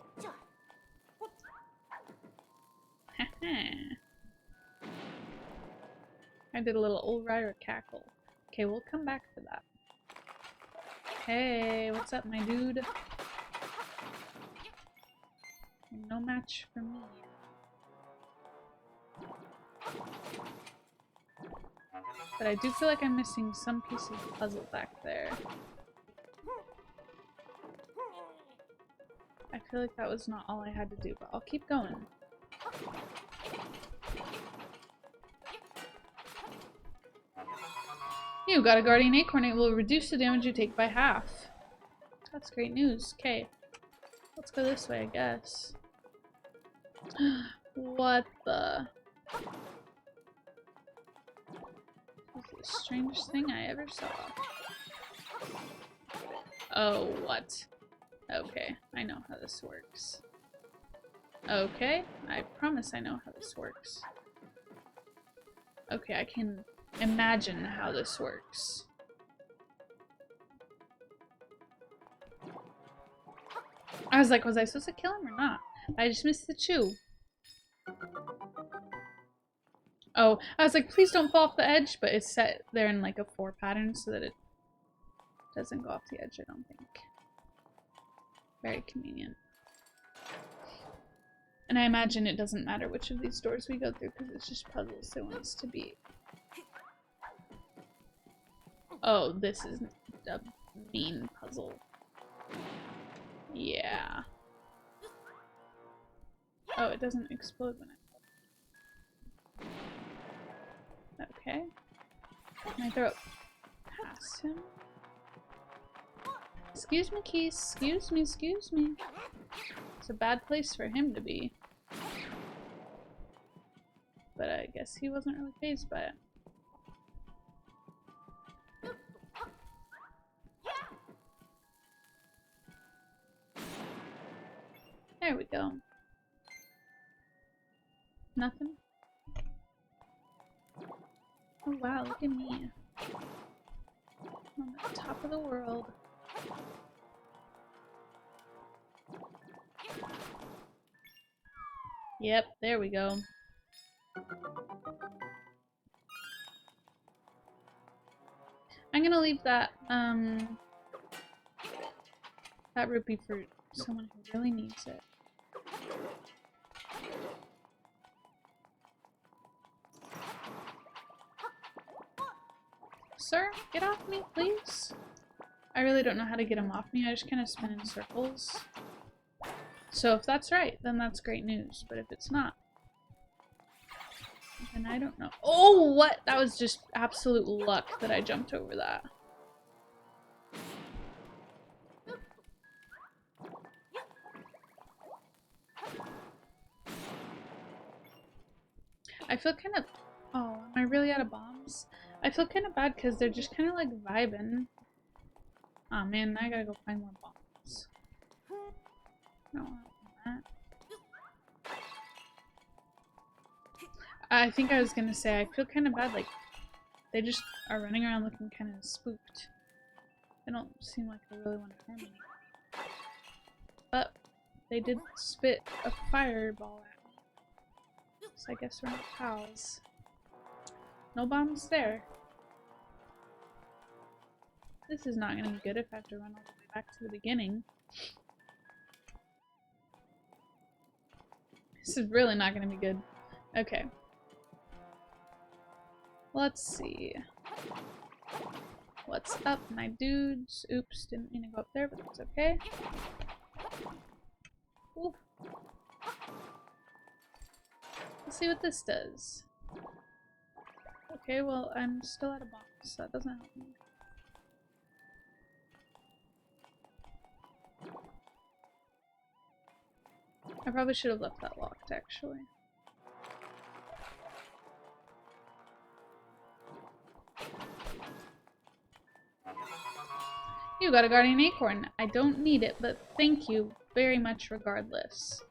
[SPEAKER 1] I did a little old rider cackle. Okay, we'll come back to that. Hey, what's up, my dude? You're no match for me. But I do feel like I'm missing some piece of the puzzle back there. I feel like that was not all I had to do, but I'll keep going. You got a guardian acorn. It will reduce the damage you take by half. That's great news. Okay. Let's go this way, I guess. What the? This is the strangest thing I ever saw. Oh, what? Okay, I know how this works. Okay, I promise I know how this works. Okay, I can imagine how this works. I was like, was I supposed to kill him or not? I just missed the chew. Oh, I was like, please don't fall off the edge, but it's set there in like a 4 pattern so that it doesn't go off the edge, I don't think. Very convenient. And I imagine it doesn't matter which of these doors we go through because it's just puzzles they want us to beat. Oh, this is a mean puzzle. Yeah. Oh, it doesn't explode when it... Okay. Can I throw it past him? Excuse me, Keys. Excuse me, excuse me. It's a bad place for him to be. But I guess he wasn't really fazed by it. There we go. Nothing? Oh wow, look at me. I'm on the top of the world. Yep, there we go. I'm gonna leave that, that rupee for someone who really needs it. Sir, get off me, please. I really don't know how to get him off me. I just kind of spin in circles. So if that's right, then that's great news. But if it's not, then I don't know. Oh, what? That was just absolute luck that I jumped over that. I feel kind of... Oh, am I really out of bombs? I feel kind of bad because they're just kind of like vibing. Oh man, now I gotta go find more bombs. No, I don't want that. I think I was gonna say, I feel kind of bad, like, they just are running around looking kind of spooked. They don't seem like they really want to harm me. But they did spit a fireball at me. So I guess we're not pals. No bombs there. This is not gonna be good if I have to run all the way back to the beginning. This is really not gonna be good. Okay. Let's see. What's up, my dudes? Oops, didn't mean to go up there, but that's okay. Ooh. Let's see what this does. Okay, well, I'm still out of bombs, so that doesn't help me. I probably should have left that locked, actually. You got a guardian acorn. I don't need it, but thank you very much regardless.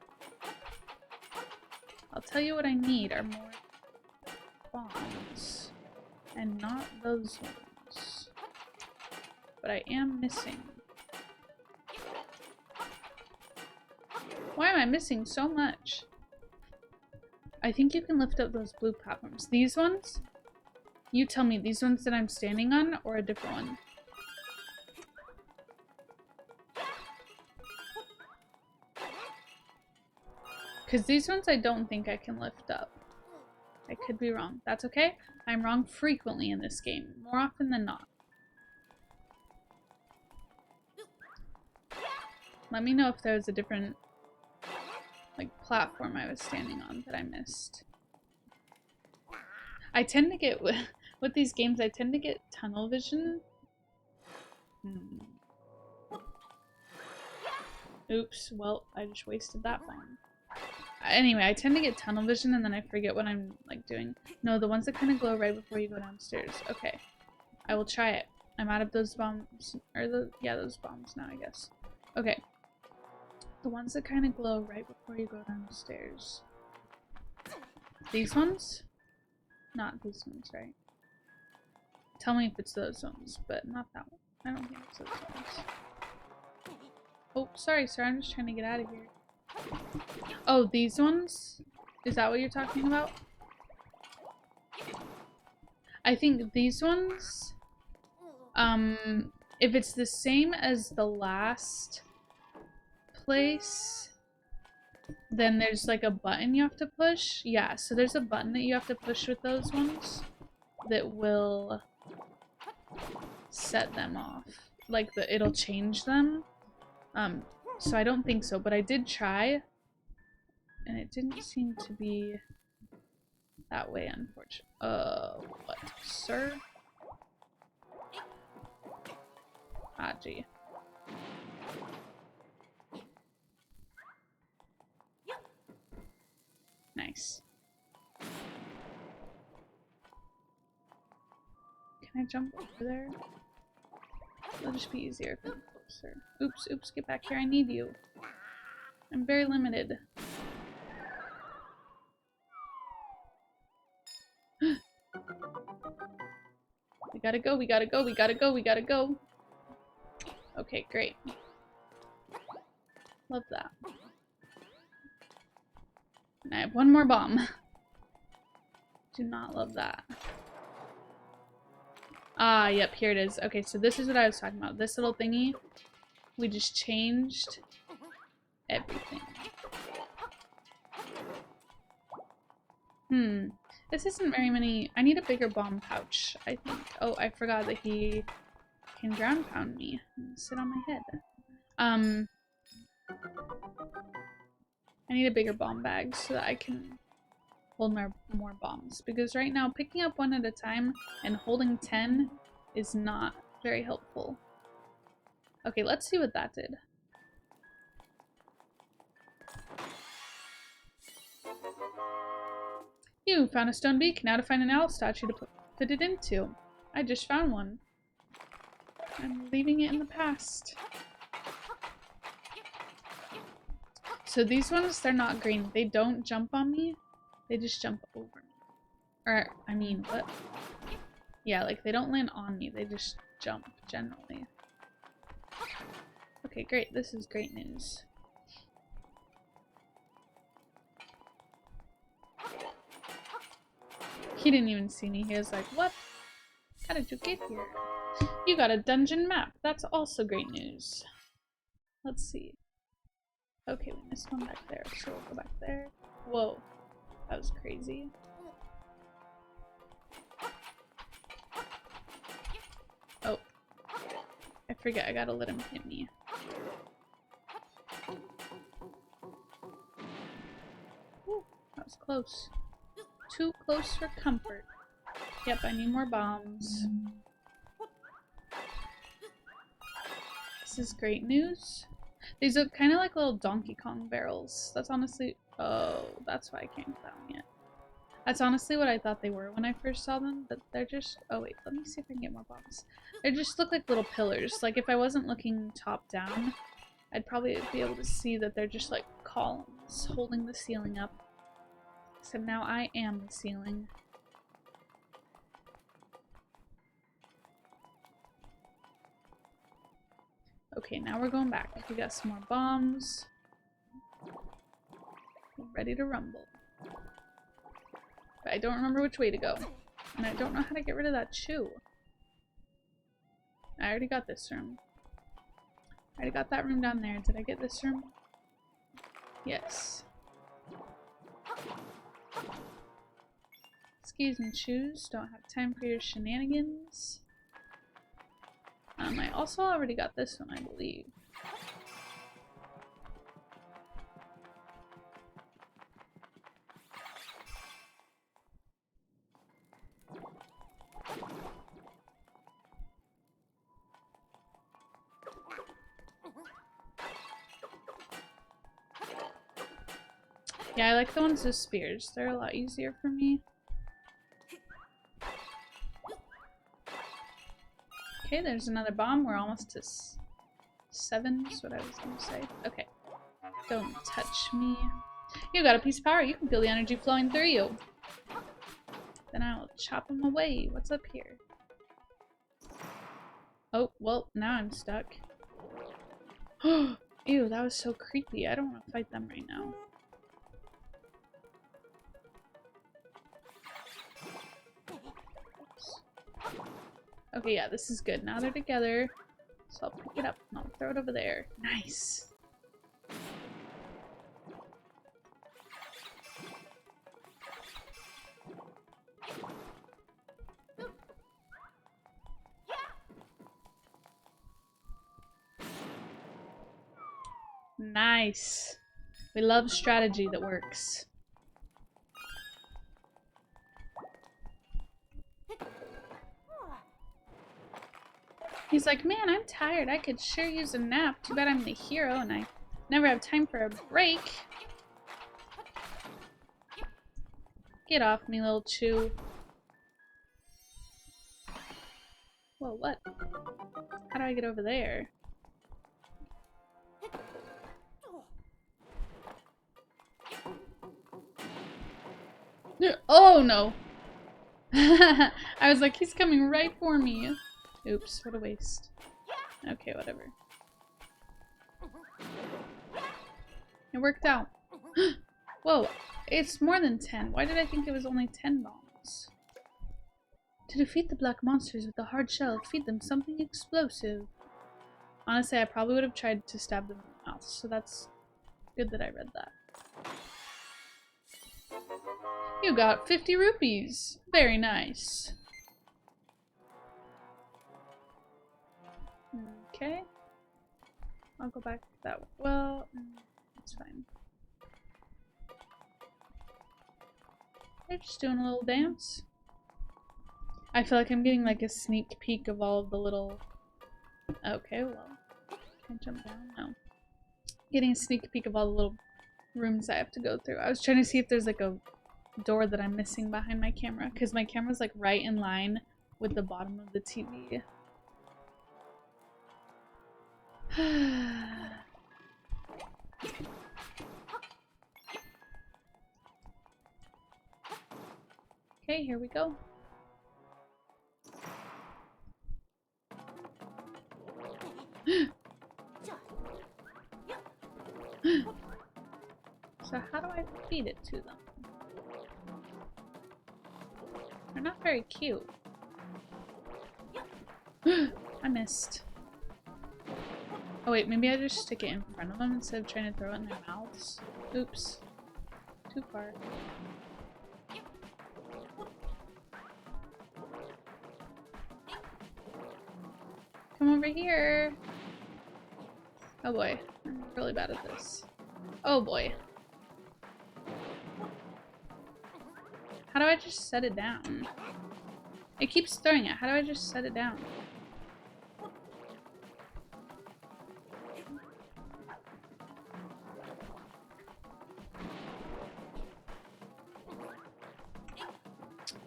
[SPEAKER 1] I'll tell you what I need are more bombs. And not those ones. But I am missing. Why am I missing so much? I think you can lift up those blue platforms. These ones? You tell me, these ones that I'm standing on or a different one? Because these ones I don't think I can lift up. I could be wrong. That's okay. I'm wrong frequently in this game. More often than not. Let me know if there's a different, like, platform I was standing on that I missed. I tend to get, with these games, I tend to get tunnel vision. Oops, well, I just wasted that bomb. Anyway, I tend to get tunnel vision and then I forget what I'm, like, doing. No, the ones that kind of glow right before you go downstairs. Okay. I will try it. I'm out of those bombs. Or those bombs now, I guess. Okay. The ones that kind of glow right before you go downstairs. These ones? Not these ones, right? Tell me if it's those ones, but not that one. I don't think it's those ones. Oh, sorry, sir. I'm just trying to get out of here. Oh, these ones? Is that what you're talking about? I think these ones, if it's the same as the last place, then there's like a button you have to push. Yeah, so there's a button that you have to push with those ones that will set them off. Like, it'll change them. So I don't think so, but I did try, and it didn't seem to be that way, unfortunately. What, sir? Ah, gee. Nice. Can I jump over there? It'll just be easier if I'm closer. Oops, oops, get back here, I need you. I'm very limited. We gotta go, we gotta go, we gotta go, we gotta go. Okay, great. Love that. And I have one more bomb. Do not love that. Ah, yep, here it is. Okay, so this is what I was talking about. This little thingy, we just changed everything. This isn't very many. I need a bigger bomb pouch, I think. Oh, I forgot that he can ground pound me and sit on my head. I need a bigger bomb bag so that I can hold more bombs. Because right now, picking up one at a time and holding 10 is not very helpful. Okay, let's see what that did. You found a stone beak. Now to find an owl statue to put it into. I just found one. I'm leaving it in the past. So these ones, they're not green. They don't jump on me. They just jump over me. Or, I mean, what? Yeah, like, they don't land on me. They just jump, generally. Okay, great. This is great news. He didn't even see me. He was like, what? How did you get here? You got a dungeon map. That's also great news. Let's see. Okay, we missed one back there, so we'll go back there. Whoa. That was crazy. Oh. I forget, I gotta let him hit me. Ooh, that was close. Too close for comfort. Yep, I need more bombs. This is great news. These look kind of like little Donkey Kong barrels. That's honestly... Oh, that's why I can't get that one yet. That's honestly what I thought they were when I first saw them, but they're just... Oh wait, let me see if I can get more bombs. They just look like little pillars. Like if I wasn't looking top down, I'd probably be able to see that they're just like columns holding the ceiling up. Except now I am the ceiling. Okay, now we're going back. We got some more bombs. We're ready to rumble. But I don't remember which way to go. And I don't know how to get rid of that chew. I already got this room. I already got that room down there. Did I get this room? Yes. Excuse me, chews. Don't have time for your shenanigans. I also already got this one, I believe. Yeah, I like the ones with spears. They're a lot easier for me. Okay, there's another bomb. We're almost to 7, is what I was gonna say. Okay. Don't touch me. You got a piece of power. You can feel the energy flowing through you. Then I'll chop them away. What's up here? Oh, well, now I'm stuck. Ew, that was so creepy. I don't want to fight them right now. Okay, yeah, this is good. Now they're together. So I'll pick it up and I'll throw it over there. Nice. Nice. We love strategy that works. He's like, man, I'm tired. I could sure use a nap. Too bad I'm the hero and I never have time for a break. Get off me, little chew. Whoa, what? How do I get over there? Oh no! I was like, he's coming right for me. Oops, what a waste. Okay, whatever. It worked out. Whoa, it's more than 10. Why did I think it was only 10 bombs? To defeat the black monsters with the hard shell, feed them something explosive. Honestly, I probably would have tried to stab them in the mouth, so that's good that I read that. You got 50 rupees. Very nice. Okay. I'll go back that way. Well, it's fine. They're just doing a little dance. I feel like I'm getting like a sneak peek of all of the little... Okay, well. Can I jump down? No. Getting a sneak peek of all the little rooms I have to go through. I was trying to see if there's like a door that I'm missing behind my camera, because my camera's like right in line with the bottom of the TV. Okay, here we go. So how do I feed it to them? They're not very cute. I missed. Oh wait, maybe I just stick it in front of them instead of trying to throw it in their mouths. Oops. Too far. Come over here. Oh boy, I'm really bad at this. Oh boy. How do I just set it down? It keeps throwing it. How do I just set it down?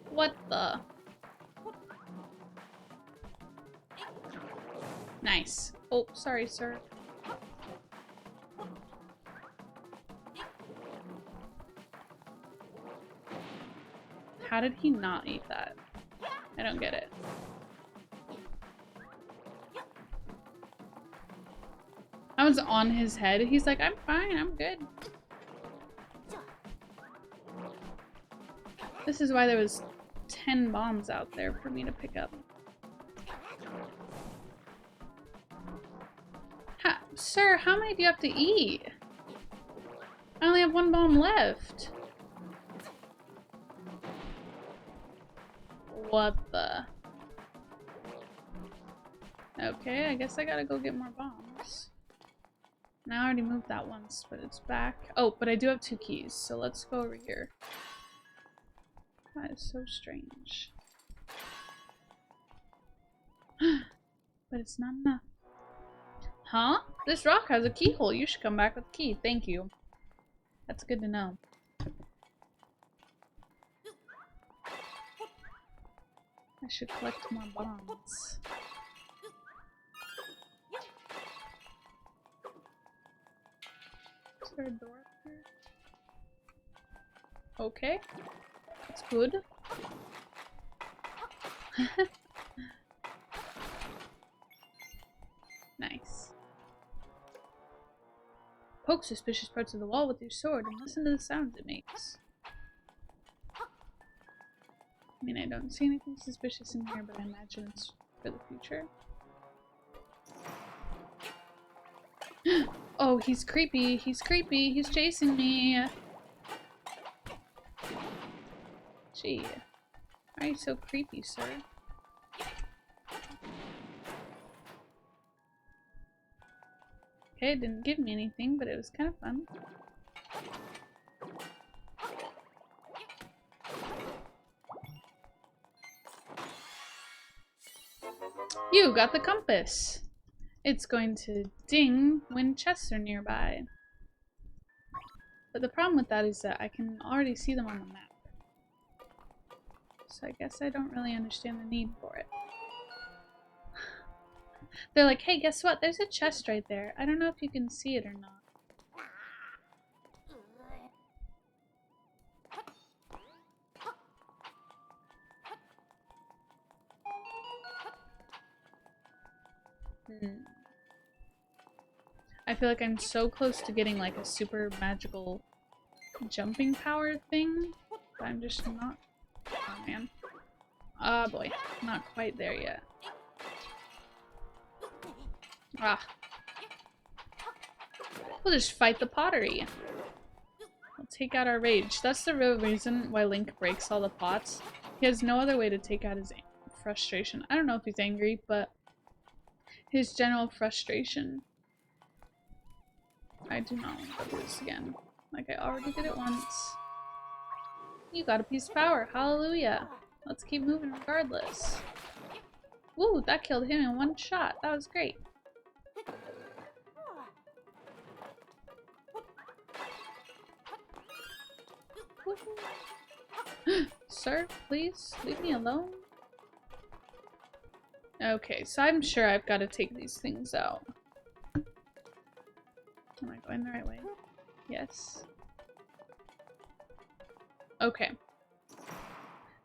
[SPEAKER 1] What the? Nice. Oh, sorry, sir. How did he not eat that? I don't get it. I was on his head. He's like, I'm fine, I'm good. This is why there was 10 bombs out there for me to pick up. Sir, how many do you have to eat? I only have 1 bomb left. What the? Okay, I guess I gotta go get more bombs. Now I already moved that once, but it's back. Oh, but I do have 2 keys, so let's go over here. That is so strange. But it's not enough. Huh? This rock has a keyhole. You should come back with a key. Thank you. That's good to know. I should collect more bombs. Is there a door up here? Okay. That's good. Nice. Poke suspicious parts of the wall with your sword and listen to the sounds it makes. I mean, I don't see anything suspicious in here, but I imagine it's for the future. Oh, he's creepy. He's creepy. He's chasing me. Gee. Why are you so creepy, sir? Okay, it didn't give me anything, but it was kind of fun. You got the compass! It's going to ding when chests are nearby. But the problem with that is that I can already see them on the map. So I guess I don't really understand the need for it. They're like, hey, guess what? There's a chest right there. I don't know if you can see it or not. I feel like I'm so close to getting like a super magical jumping power thing, but I'm just not. Oh man. Oh boy, not quite there yet. Ah. We'll just fight the pottery. We'll take out our rage. That's the real reason why Link breaks all the pots. He has no other way to take out his frustration. I don't know if he's angry, but his general frustration. I do not want to do this again. Like I already did it once. You got a piece of power. Hallelujah. Let's keep moving regardless. Woo, that killed him in 1 shot. That was great. Sir, please leave me alone. Okay, so I'm sure I've got to take these things out. Am I going the right way? Yes. Okay.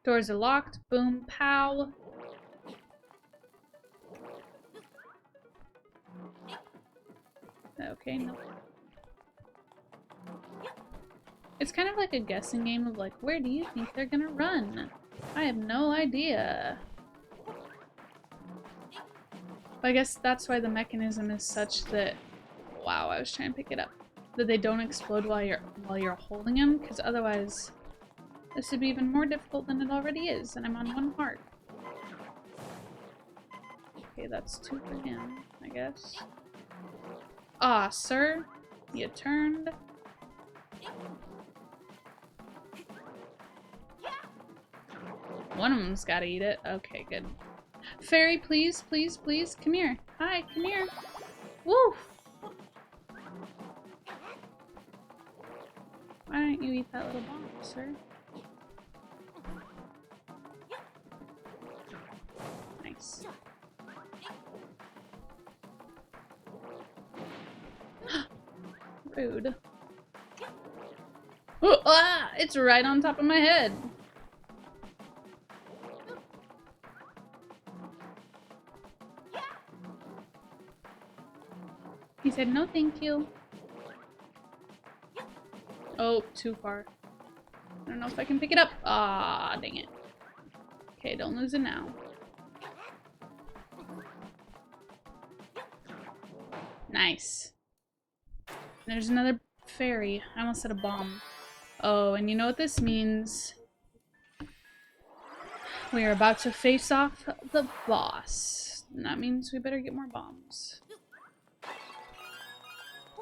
[SPEAKER 1] Doors are locked. Boom, pow. Okay, no. It's kind of like a guessing game of like, where do you think they're gonna run? I have no idea. But I guess that's why the mechanism is such that, wow, I was trying to pick it up, that they don't explode while you're holding them, because otherwise this would be even more difficult than it already is, and I'm on 1 heart. Okay, that's 2 for him, I guess. Ah, sir, you turned. One of them's gotta eat it. Okay, good. Fairy, please, please, please, come here. Hi, come here. Woo! Why don't you eat that little bomb, sir? Nice. Rude. Oh, ah! It's right on top of my head. He said, no thank you. Oh, too far. I don't know if I can pick it up. Ah, dang it. Okay, don't lose it now. Nice. There's another fairy. I almost said a bomb. Oh, and you know what this means? We are about to face off the boss. And that means we better get more bombs.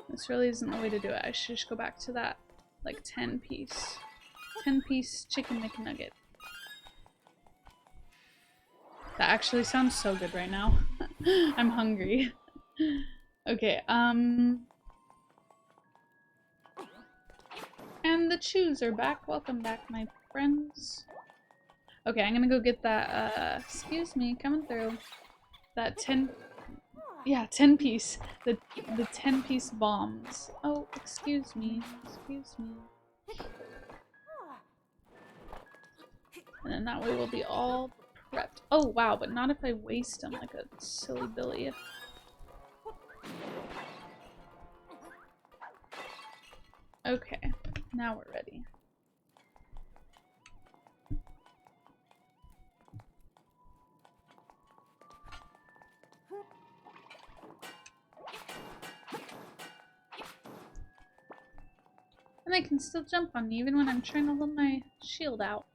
[SPEAKER 1] This really isn't the way to do it. I should just go back to that, like, 10-piece chicken McNugget. That actually sounds so good right now. I'm hungry. Okay, and the chews are back. Welcome back, my friends. Okay, I'm gonna go get that, excuse me, coming through. That 10-piece. The 10-piece bombs. Oh, excuse me. Excuse me. And then that way we'll be all prepped. Oh, wow, but not if I waste them like a silly Billy. Okay, now we're ready. And I can still jump on me even when I'm trying to hold my shield out.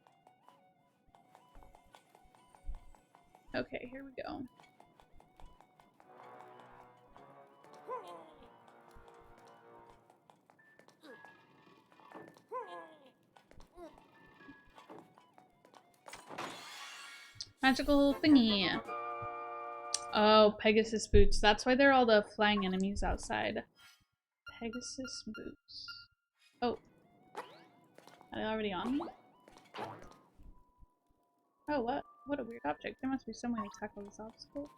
[SPEAKER 1] Okay, here we go. Magical thingy. Oh, Pegasus Boots. That's why they're all the flying enemies outside. Pegasus Boots. Oh. Are they already on me? Oh, what? What a weird object. There must be some way to tackle this obstacle.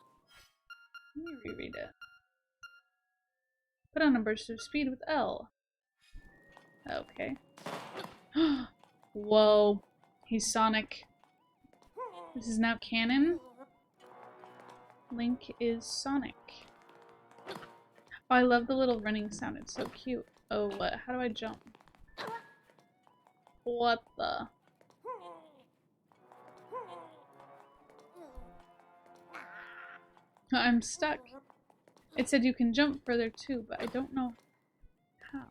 [SPEAKER 1] Let me reread it. Put on a burst of speed with L. Okay. Whoa. He's Sonic. This is now canon. Link is Sonic. Oh, I love the little running sound. It's so cute. Oh, what? How do I jump? What the? I'm stuck. It said you can jump further too, but I don't know how.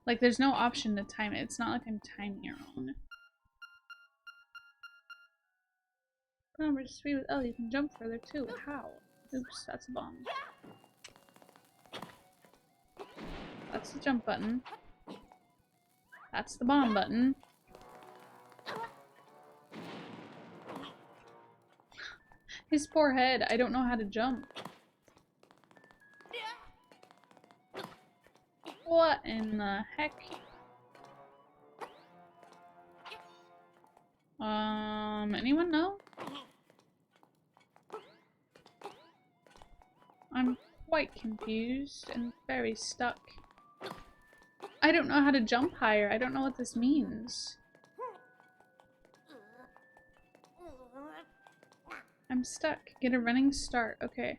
[SPEAKER 1] Like, there's no option to time it. It's not like I'm timing it wrong. Remember to speed with L, you can jump further too. How? Oops, that's a bomb. That's the jump button. That's the bomb button. His poor head. I don't know how to jump. What in the heck? Anyone know? I'm quite confused and very stuck. I don't know how to jump higher. I don't know what this means. I'm stuck. Get a running start. Okay.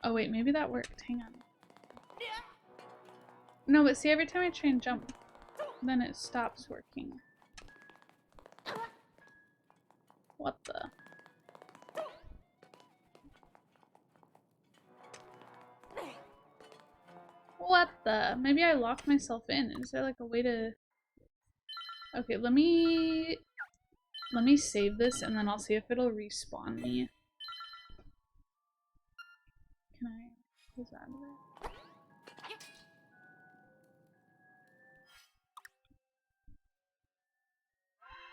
[SPEAKER 1] Oh wait, maybe that worked. Hang on. No, but see, every time I try and jump, then it stops working. What the? What the? Maybe I locked myself in. Is there like a way to... Okay, let me save this and then I'll see if it'll respawn me. Can I close out of it?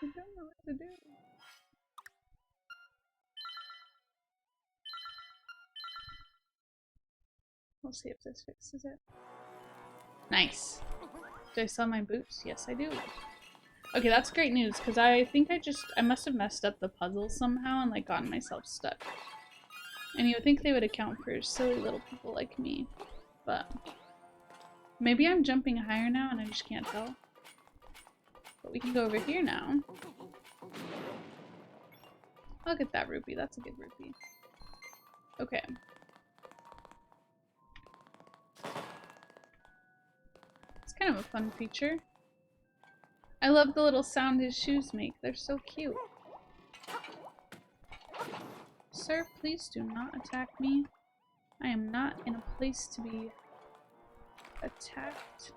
[SPEAKER 1] I don't know what to do. We'll see if this fixes it. Nice. Do I sell my boots? Yes, I do. Okay, that's great news, because I think I must have messed up the puzzle somehow and, like, gotten myself stuck. And you would think they would account for silly little people like me. But maybe I'm jumping higher now and I just can't tell. But we can go over here now. I'll get that rupee. That's a good rupee. Okay. It's kind of a fun feature. I love the little sound his shoes make. They're so cute. Sir, please do not attack me. I am not in a place to be attacked.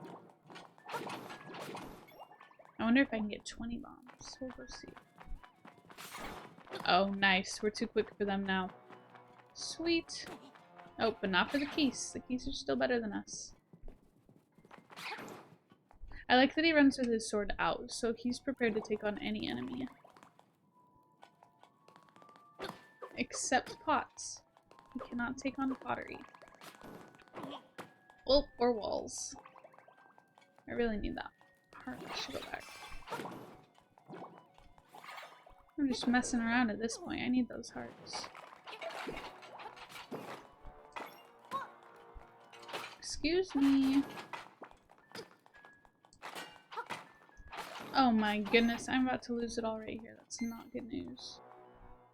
[SPEAKER 1] I wonder if I can get 20 bombs. We'll go see. Oh, nice. We're too quick for them now. Sweet. Oh, but not for the keys. The keys are still better than us. I like that he runs with his sword out, so he's prepared to take on any enemy. Except pots. He cannot take on pottery. Oh, or walls. I really need that heart. I should go back. I'm just messing around at this point. I need those hearts. Excuse me. Oh my goodness, I'm about to lose it all right here. That's not good news.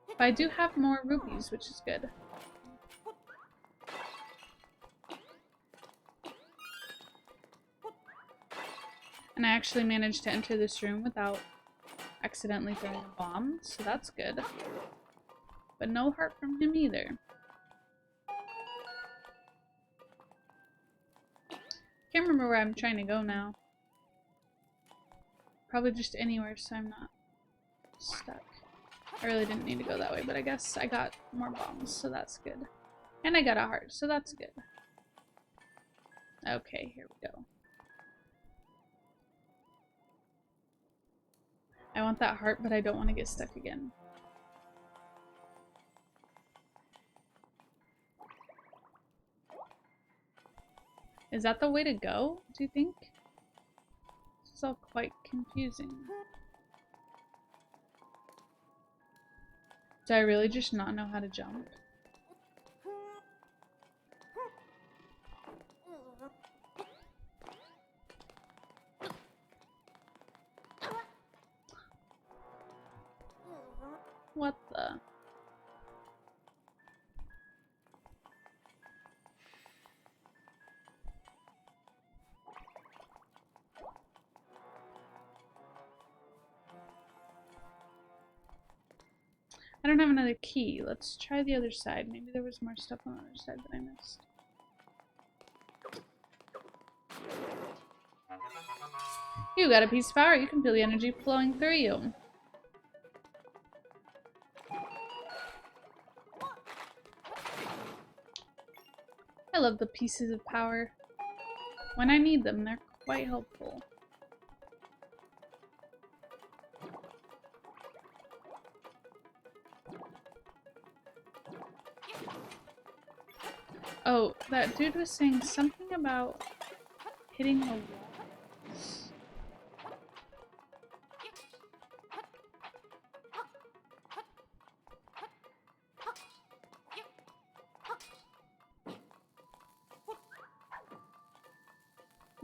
[SPEAKER 1] But I do have more rupees, which is good. And I actually managed to enter this room without accidentally throwing a bomb, so that's good. But no heart from him either. Can't remember where I'm trying to go now. Probably just anywhere so I'm not stuck. I really didn't need to go that way, but I guess I got more bombs, so that's good. And I got a heart, so that's good. Okay, here we go. I want that heart, but I don't want to get stuck again. Is that the way to go, do you think? This is all quite confusing. Do I really just not know how to jump? What the? I don't have another key. Let's try the other side. Maybe there was more stuff on the other side that I missed. You got a piece of power. You can feel the energy flowing through you. I love the pieces of power. When I need them, they're quite helpful. Oh, that dude was saying something about hitting the walls.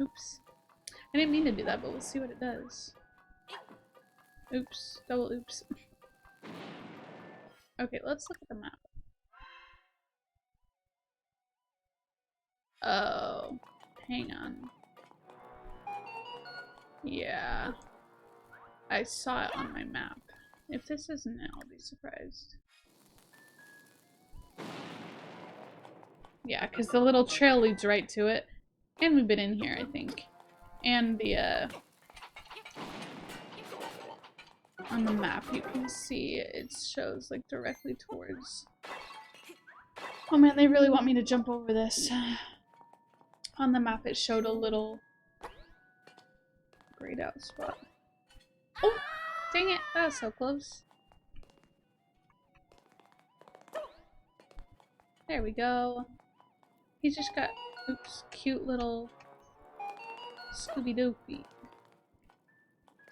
[SPEAKER 1] Oops. I didn't mean to do that, but we'll see what it does. Oops. Double oops. Okay, let's look at the map. Oh, hang on. Yeah. I saw it on my map. If this isn't it, I'll be surprised. Yeah, because the little trail leads right to it. And we've been in here, I think. And the, on the map, you can see it shows, like, directly towards... Oh man, they really want me to jump over this. On the map, it showed a little grayed out spot. Oh! Dang it! That was so close. There we go. He's just got, oops, cute little Scooby-Doo-feet.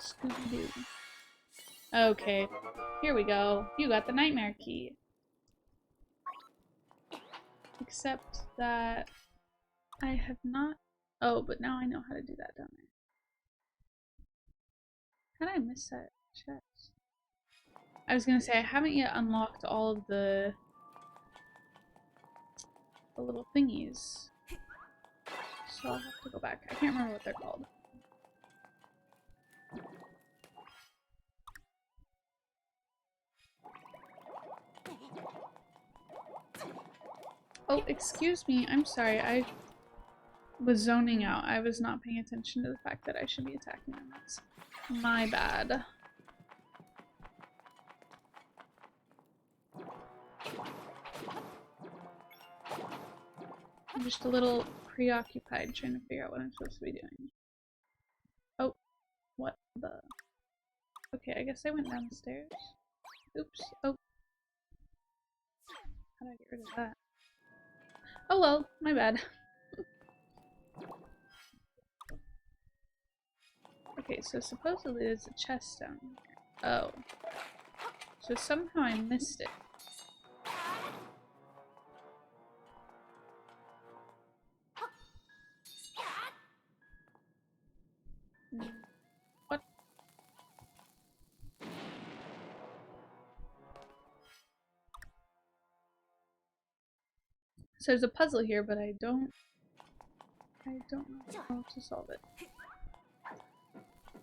[SPEAKER 1] Scooby-Doo. Okay, here we go. You got the nightmare key. Except that I have not... Oh, but now I know how to do that, don't I? How did I miss that chest? I was gonna say, I haven't yet unlocked all of the little thingies. So I'll have to go back. I can't remember what they're called. Oh, excuse me. I'm sorry. I was zoning out. I was not paying attention to the fact that I should be attacking them. That's my bad. I'm just a little preoccupied trying to figure out what I'm supposed to be doing. Oh, what the? Okay, I guess I went downstairs. Oops. Oh. How do I get rid of that? Oh well, my bad. Okay, so supposedly there's a chest down here. Oh. So somehow I missed it. What? So there's a puzzle here, but I don't know how to solve it.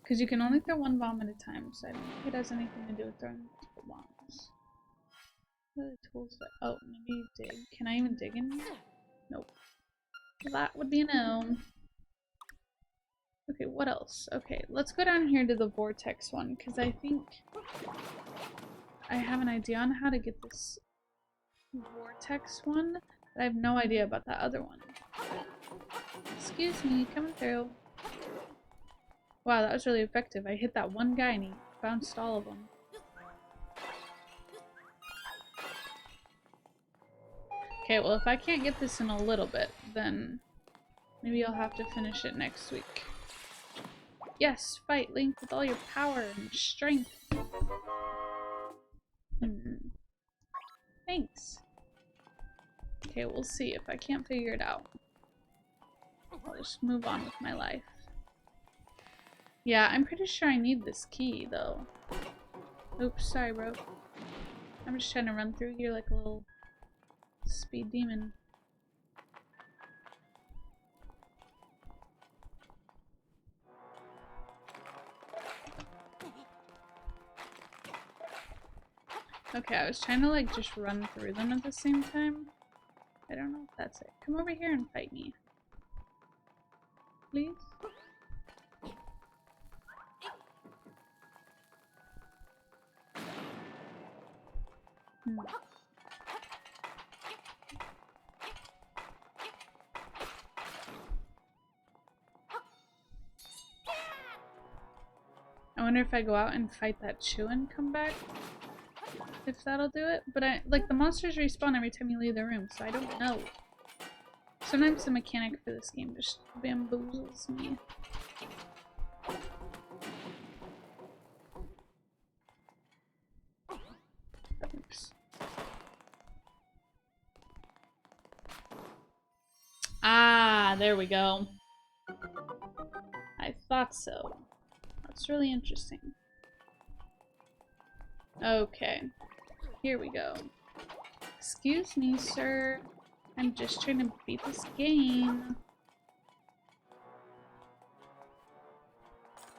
[SPEAKER 1] Because you can only throw one bomb at a time, so I don't think it has anything to do with throwing multiple bombs. What are the tools that— oh, maybe dig. Can I even dig in here? Nope. That would be a no. Okay, what else? Okay, let's go down here to the vortex one, because I think I have an idea on how to get this vortex one, but I have no idea about that other one. Excuse me, coming through. Wow, that was really effective. I hit that one guy and he bounced all of them. Okay, well if I can't get this in a little bit, then maybe I'll have to finish it next week. Yes, fight Link with all your power and strength. Thanks. Okay, we'll see. If I can't figure it out, I'll just move on with my life. Yeah, I'm pretty sure I need this key, though. Oops, sorry, bro. I'm just trying to run through here like a little speed demon. Okay, I was trying to like just run through them at the same time. I don't know if that's it. Come over here and fight me. Please? I wonder if I go out and fight that Chew and come back, if that'll do it. But like the monsters respawn every time you leave the room, so I don't know. Sometimes the mechanic for this game just bamboozles me. Oops. Ah, there we go. I thought so. That's really interesting. Okay. Here we go. Excuse me, sir. I'm just trying to beat this game.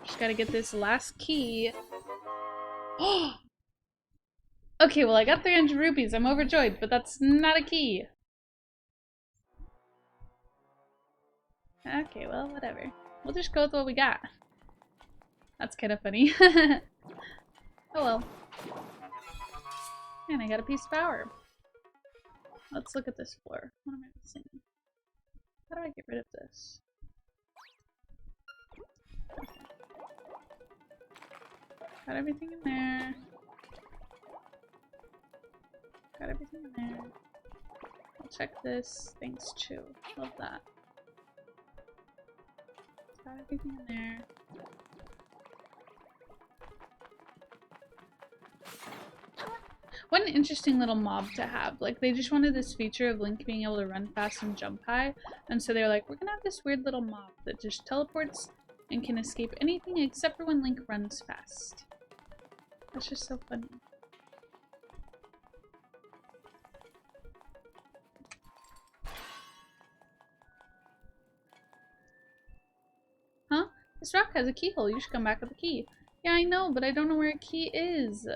[SPEAKER 1] Just gotta get this last key. Oh! Okay, well I got 300 rupees. I'm overjoyed, but that's not a key. Okay, well, whatever. We'll just go with what we got. That's kind of funny. Oh well. And I got a piece of power. Let's look at this floor. What am I missing? How do I get rid of this? Got everything in there. Got everything in there. I'll check this. Thanks, Chew. Love that. Got everything in there. What an interesting little mob to have. Like, they just wanted this feature of Link being able to run fast and jump high. And so they're like, we're gonna have this weird little mob that just teleports and can escape anything except for when Link runs fast. That's just so funny. Huh? This rock has a keyhole. You should come back with a key. Yeah, I know, but I don't know where a key is.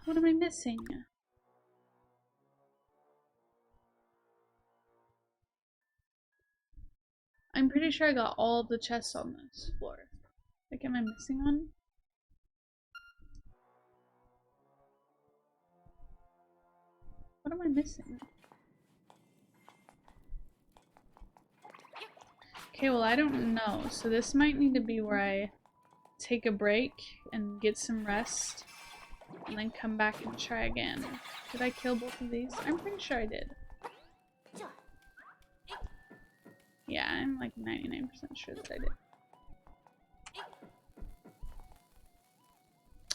[SPEAKER 1] What am I missing? I'm pretty sure I got all of the chests on this floor. Like, am I missing one? What am I missing? Okay, well, I don't know. So this might need to be where I take a break and get some rest and then come back and try again. Did I kill both of these? I'm pretty sure I did. Yeah, I'm like 99% sure that I did.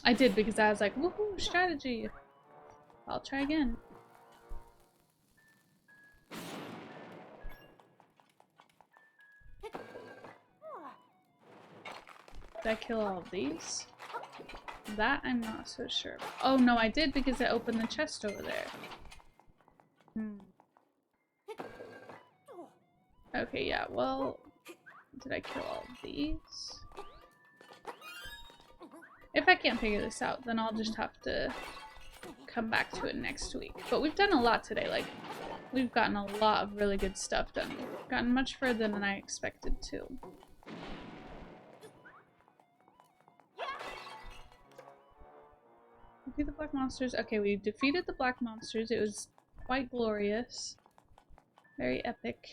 [SPEAKER 1] I did because I was like, woohoo, strategy. I'll try again. Did I kill all of these? That I'm not so sure. Oh no, I did because I opened the chest over there. Okay, yeah, well, did I kill all of these? If I can't figure this out, then I'll just have to come back to it next week. But we've done a lot today, like, we've gotten a lot of really good stuff done. We've gotten much further than I expected to. Defeat the black monsters. Okay, we defeated the black monsters. It was quite glorious. Very epic.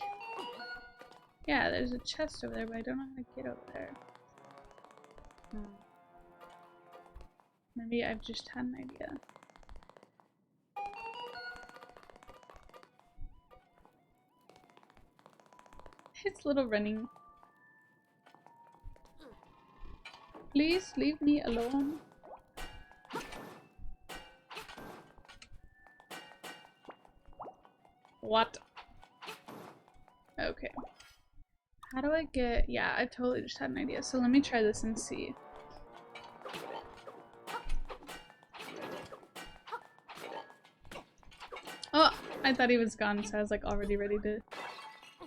[SPEAKER 1] Yeah, there's a chest over there, but I don't know how to get over there. Maybe I've just had an idea. It's little running. Please leave me alone. What? Okay. How do I get... Yeah, I totally just had an idea. So let me try this and see. Oh, I thought he was gone, so I was like already ready to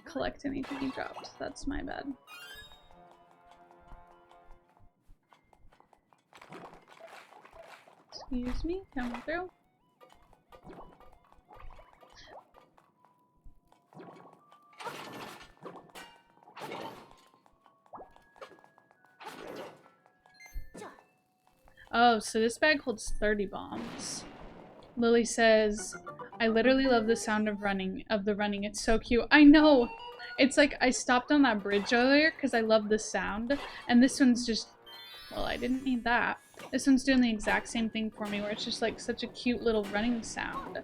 [SPEAKER 1] collect anything he dropped. That's my bad. Excuse me, coming through. Oh, so this bag holds 30 bombs. Lily says, I literally love the sound of running, It's so cute. I know! It's like I stopped on that bridge earlier because I love the sound. And this one's just, well, I didn't need that. This one's doing the exact same thing for me where it's just like such a cute little running sound.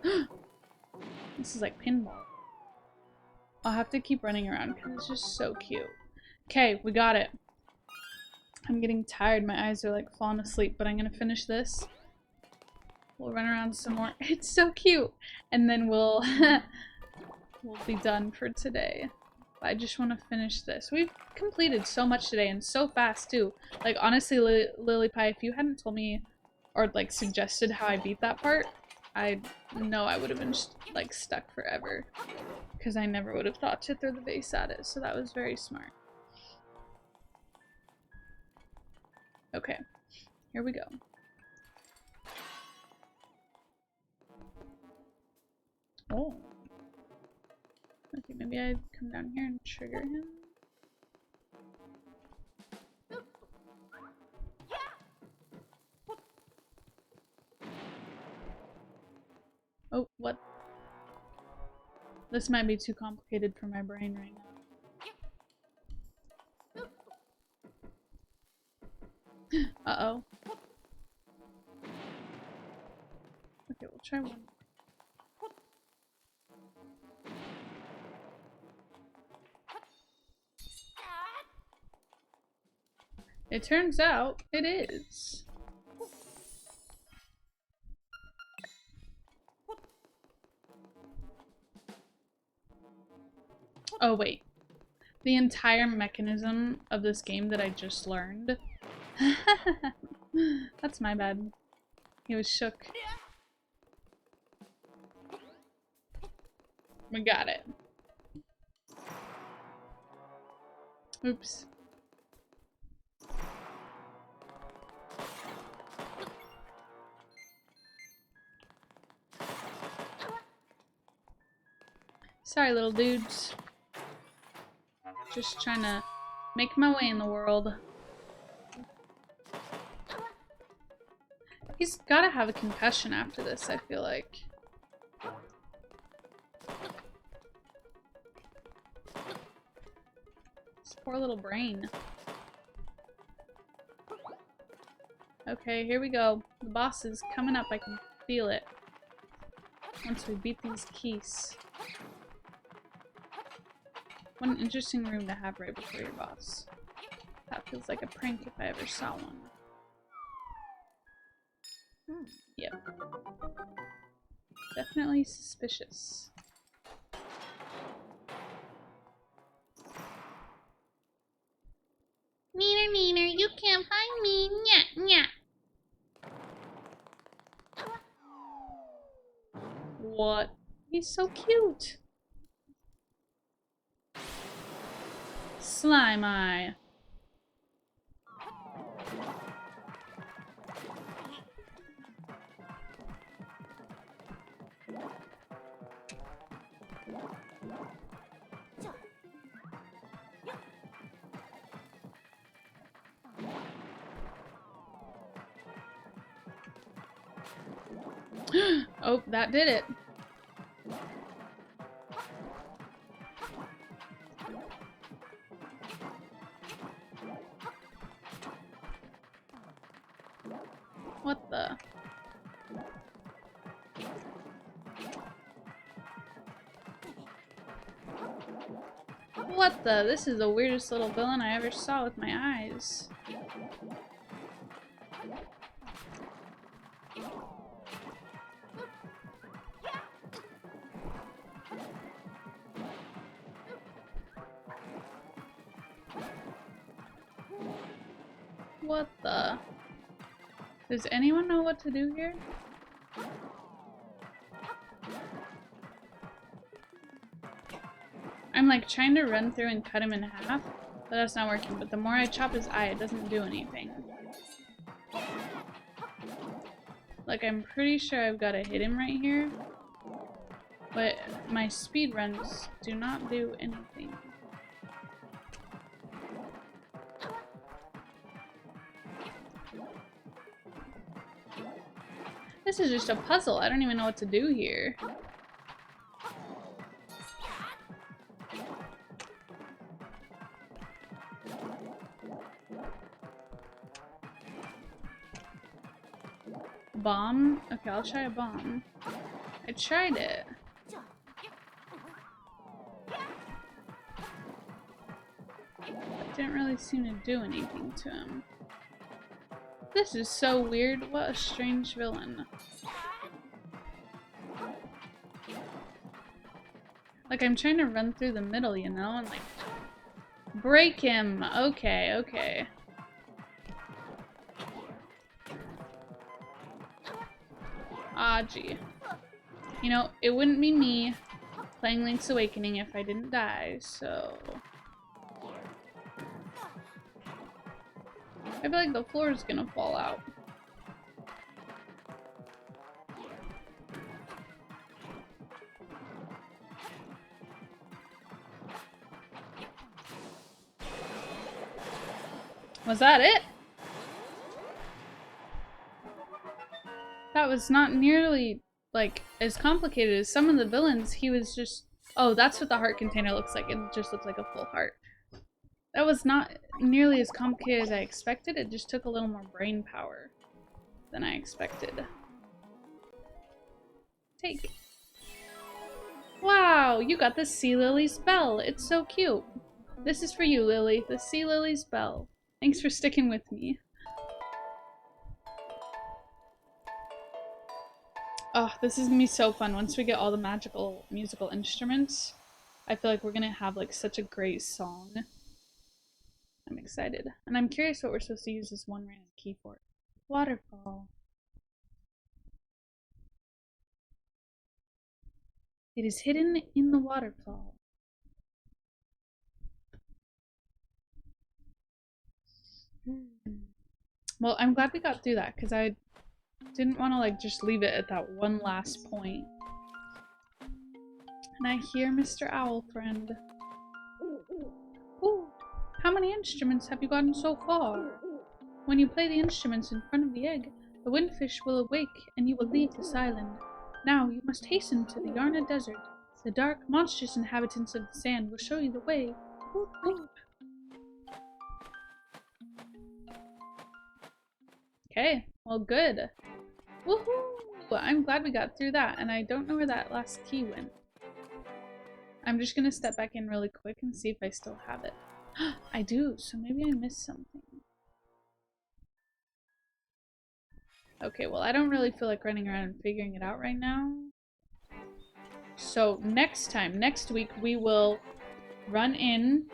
[SPEAKER 1] This is like pinball. I'll have to keep running around because it's just so cute. Okay, we got it. I'm getting tired. My eyes are like falling asleep, but I'm gonna finish this. We'll run around some more. It's so cute! And then we'll we'll be done for today. I just want to finish this. We've completed so much today and so fast too. Like honestly, Lily Pie, if you hadn't told me or like suggested how I beat that part, I know I would have been like stuck forever. Because I never would have thought to throw the base at it, so that was very smart. Okay, here we go. Oh. Okay, maybe I come down here and trigger him. Oh, what? This might be too complicated for my brain right now. Uh-oh. Okay, we'll try one. It turns out it is. Oh, wait. The entire mechanism of this game that I just learned. That's my bad. He was shook. We got it. Oops. Sorry, little dudes. Just trying to make my way in the world. He's gotta have a concussion after this, I feel like. This poor little brain. Okay, here we go. The boss is coming up, I can feel it. Once we beat these keys. What an interesting room to have right before your boss. That feels like a prank if I ever saw one. Yep. Definitely suspicious. Neener, neener, you can't find me. Nya, nya. What? He's so cute. Slime eye. Oh, that did it. What the? What the? This is the weirdest little villain I ever saw with my eyes. What the? Does anyone know what to do here? I'm like trying to run through and cut him in half, but that's not working. But the more I chop his eye, it doesn't do anything. Like, I'm pretty sure I've got to hit him right here, but my speed runs do not do anything. This is just a puzzle. I don't even know what to do here. Bomb? Okay, I'll try a bomb. I tried it. It didn't really seem to do anything to him. This is so weird. What a strange villain. Like, I'm trying to run through the middle, you know, and like break him. Okay, okay. Ah, gee. You know, it wouldn't be me playing Link's Awakening if I didn't die, so... I feel like the floor is gonna fall out. Was that it? That was not nearly, like, as complicated as some of the villains. He was just... Oh, that's what the heart container looks like. It just looks like a full heart. That was not nearly as complicated as I expected. It just took a little more brain power than I expected. Take. Wow, you got the Sea Lily's bell. It's so cute. This is for you, Lily. The Sea Lily's bell. Thanks for sticking with me. Oh, this is gonna be so fun. Once we get all the magical musical instruments, I feel like we're gonna have like such a great song. I'm excited. And I'm curious what we're supposed to use this one random key for. Waterfall. It is hidden in the waterfall. Well, I'm glad we got through that, because I didn't want to like just leave it at that one last point. And I hear Mr. Owl Friend. Ooh, How many instruments have you gotten so far? When you play the instruments in front of the egg, the windfish will awake and you will leave this island. Now you must hasten to the Yarna Desert. The dark, monstrous inhabitants of the sand will show you the way. Whoop, whoop. Okay, well good. Woohoo! I'm glad we got through that, and I don't know where that last key went. I'm just gonna step back in really quick and see if I still have it. I do, so maybe I missed something. Okay, well I don't really feel like running around and figuring it out right now. So next week, we will run in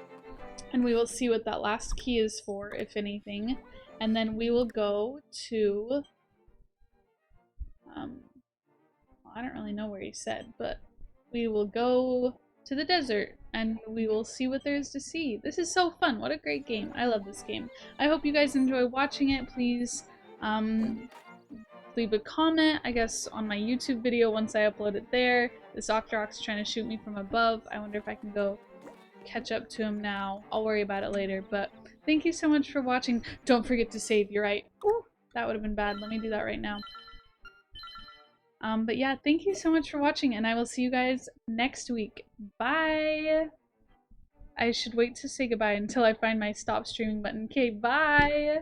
[SPEAKER 1] and we will see what that last key is for, if anything. And then we will go to... I don't really know where he said, but we will go to the desert and we will see what there is to see. This is so fun. What a great game. I love this game. I hope you guys enjoy watching it. Please leave a comment, I guess, on my YouTube video once I upload it there. This Octorok's trying to shoot me from above. I wonder if I can go catch up to him now. I'll worry about it later, but thank you so much for watching. Don't forget to save, you're right. Ooh, that would have been bad. Let me do that right now. But yeah, thank you so much for watching, and I will see you guys next week. Bye! I should wait to say goodbye until I find my stop streaming button. Okay, bye!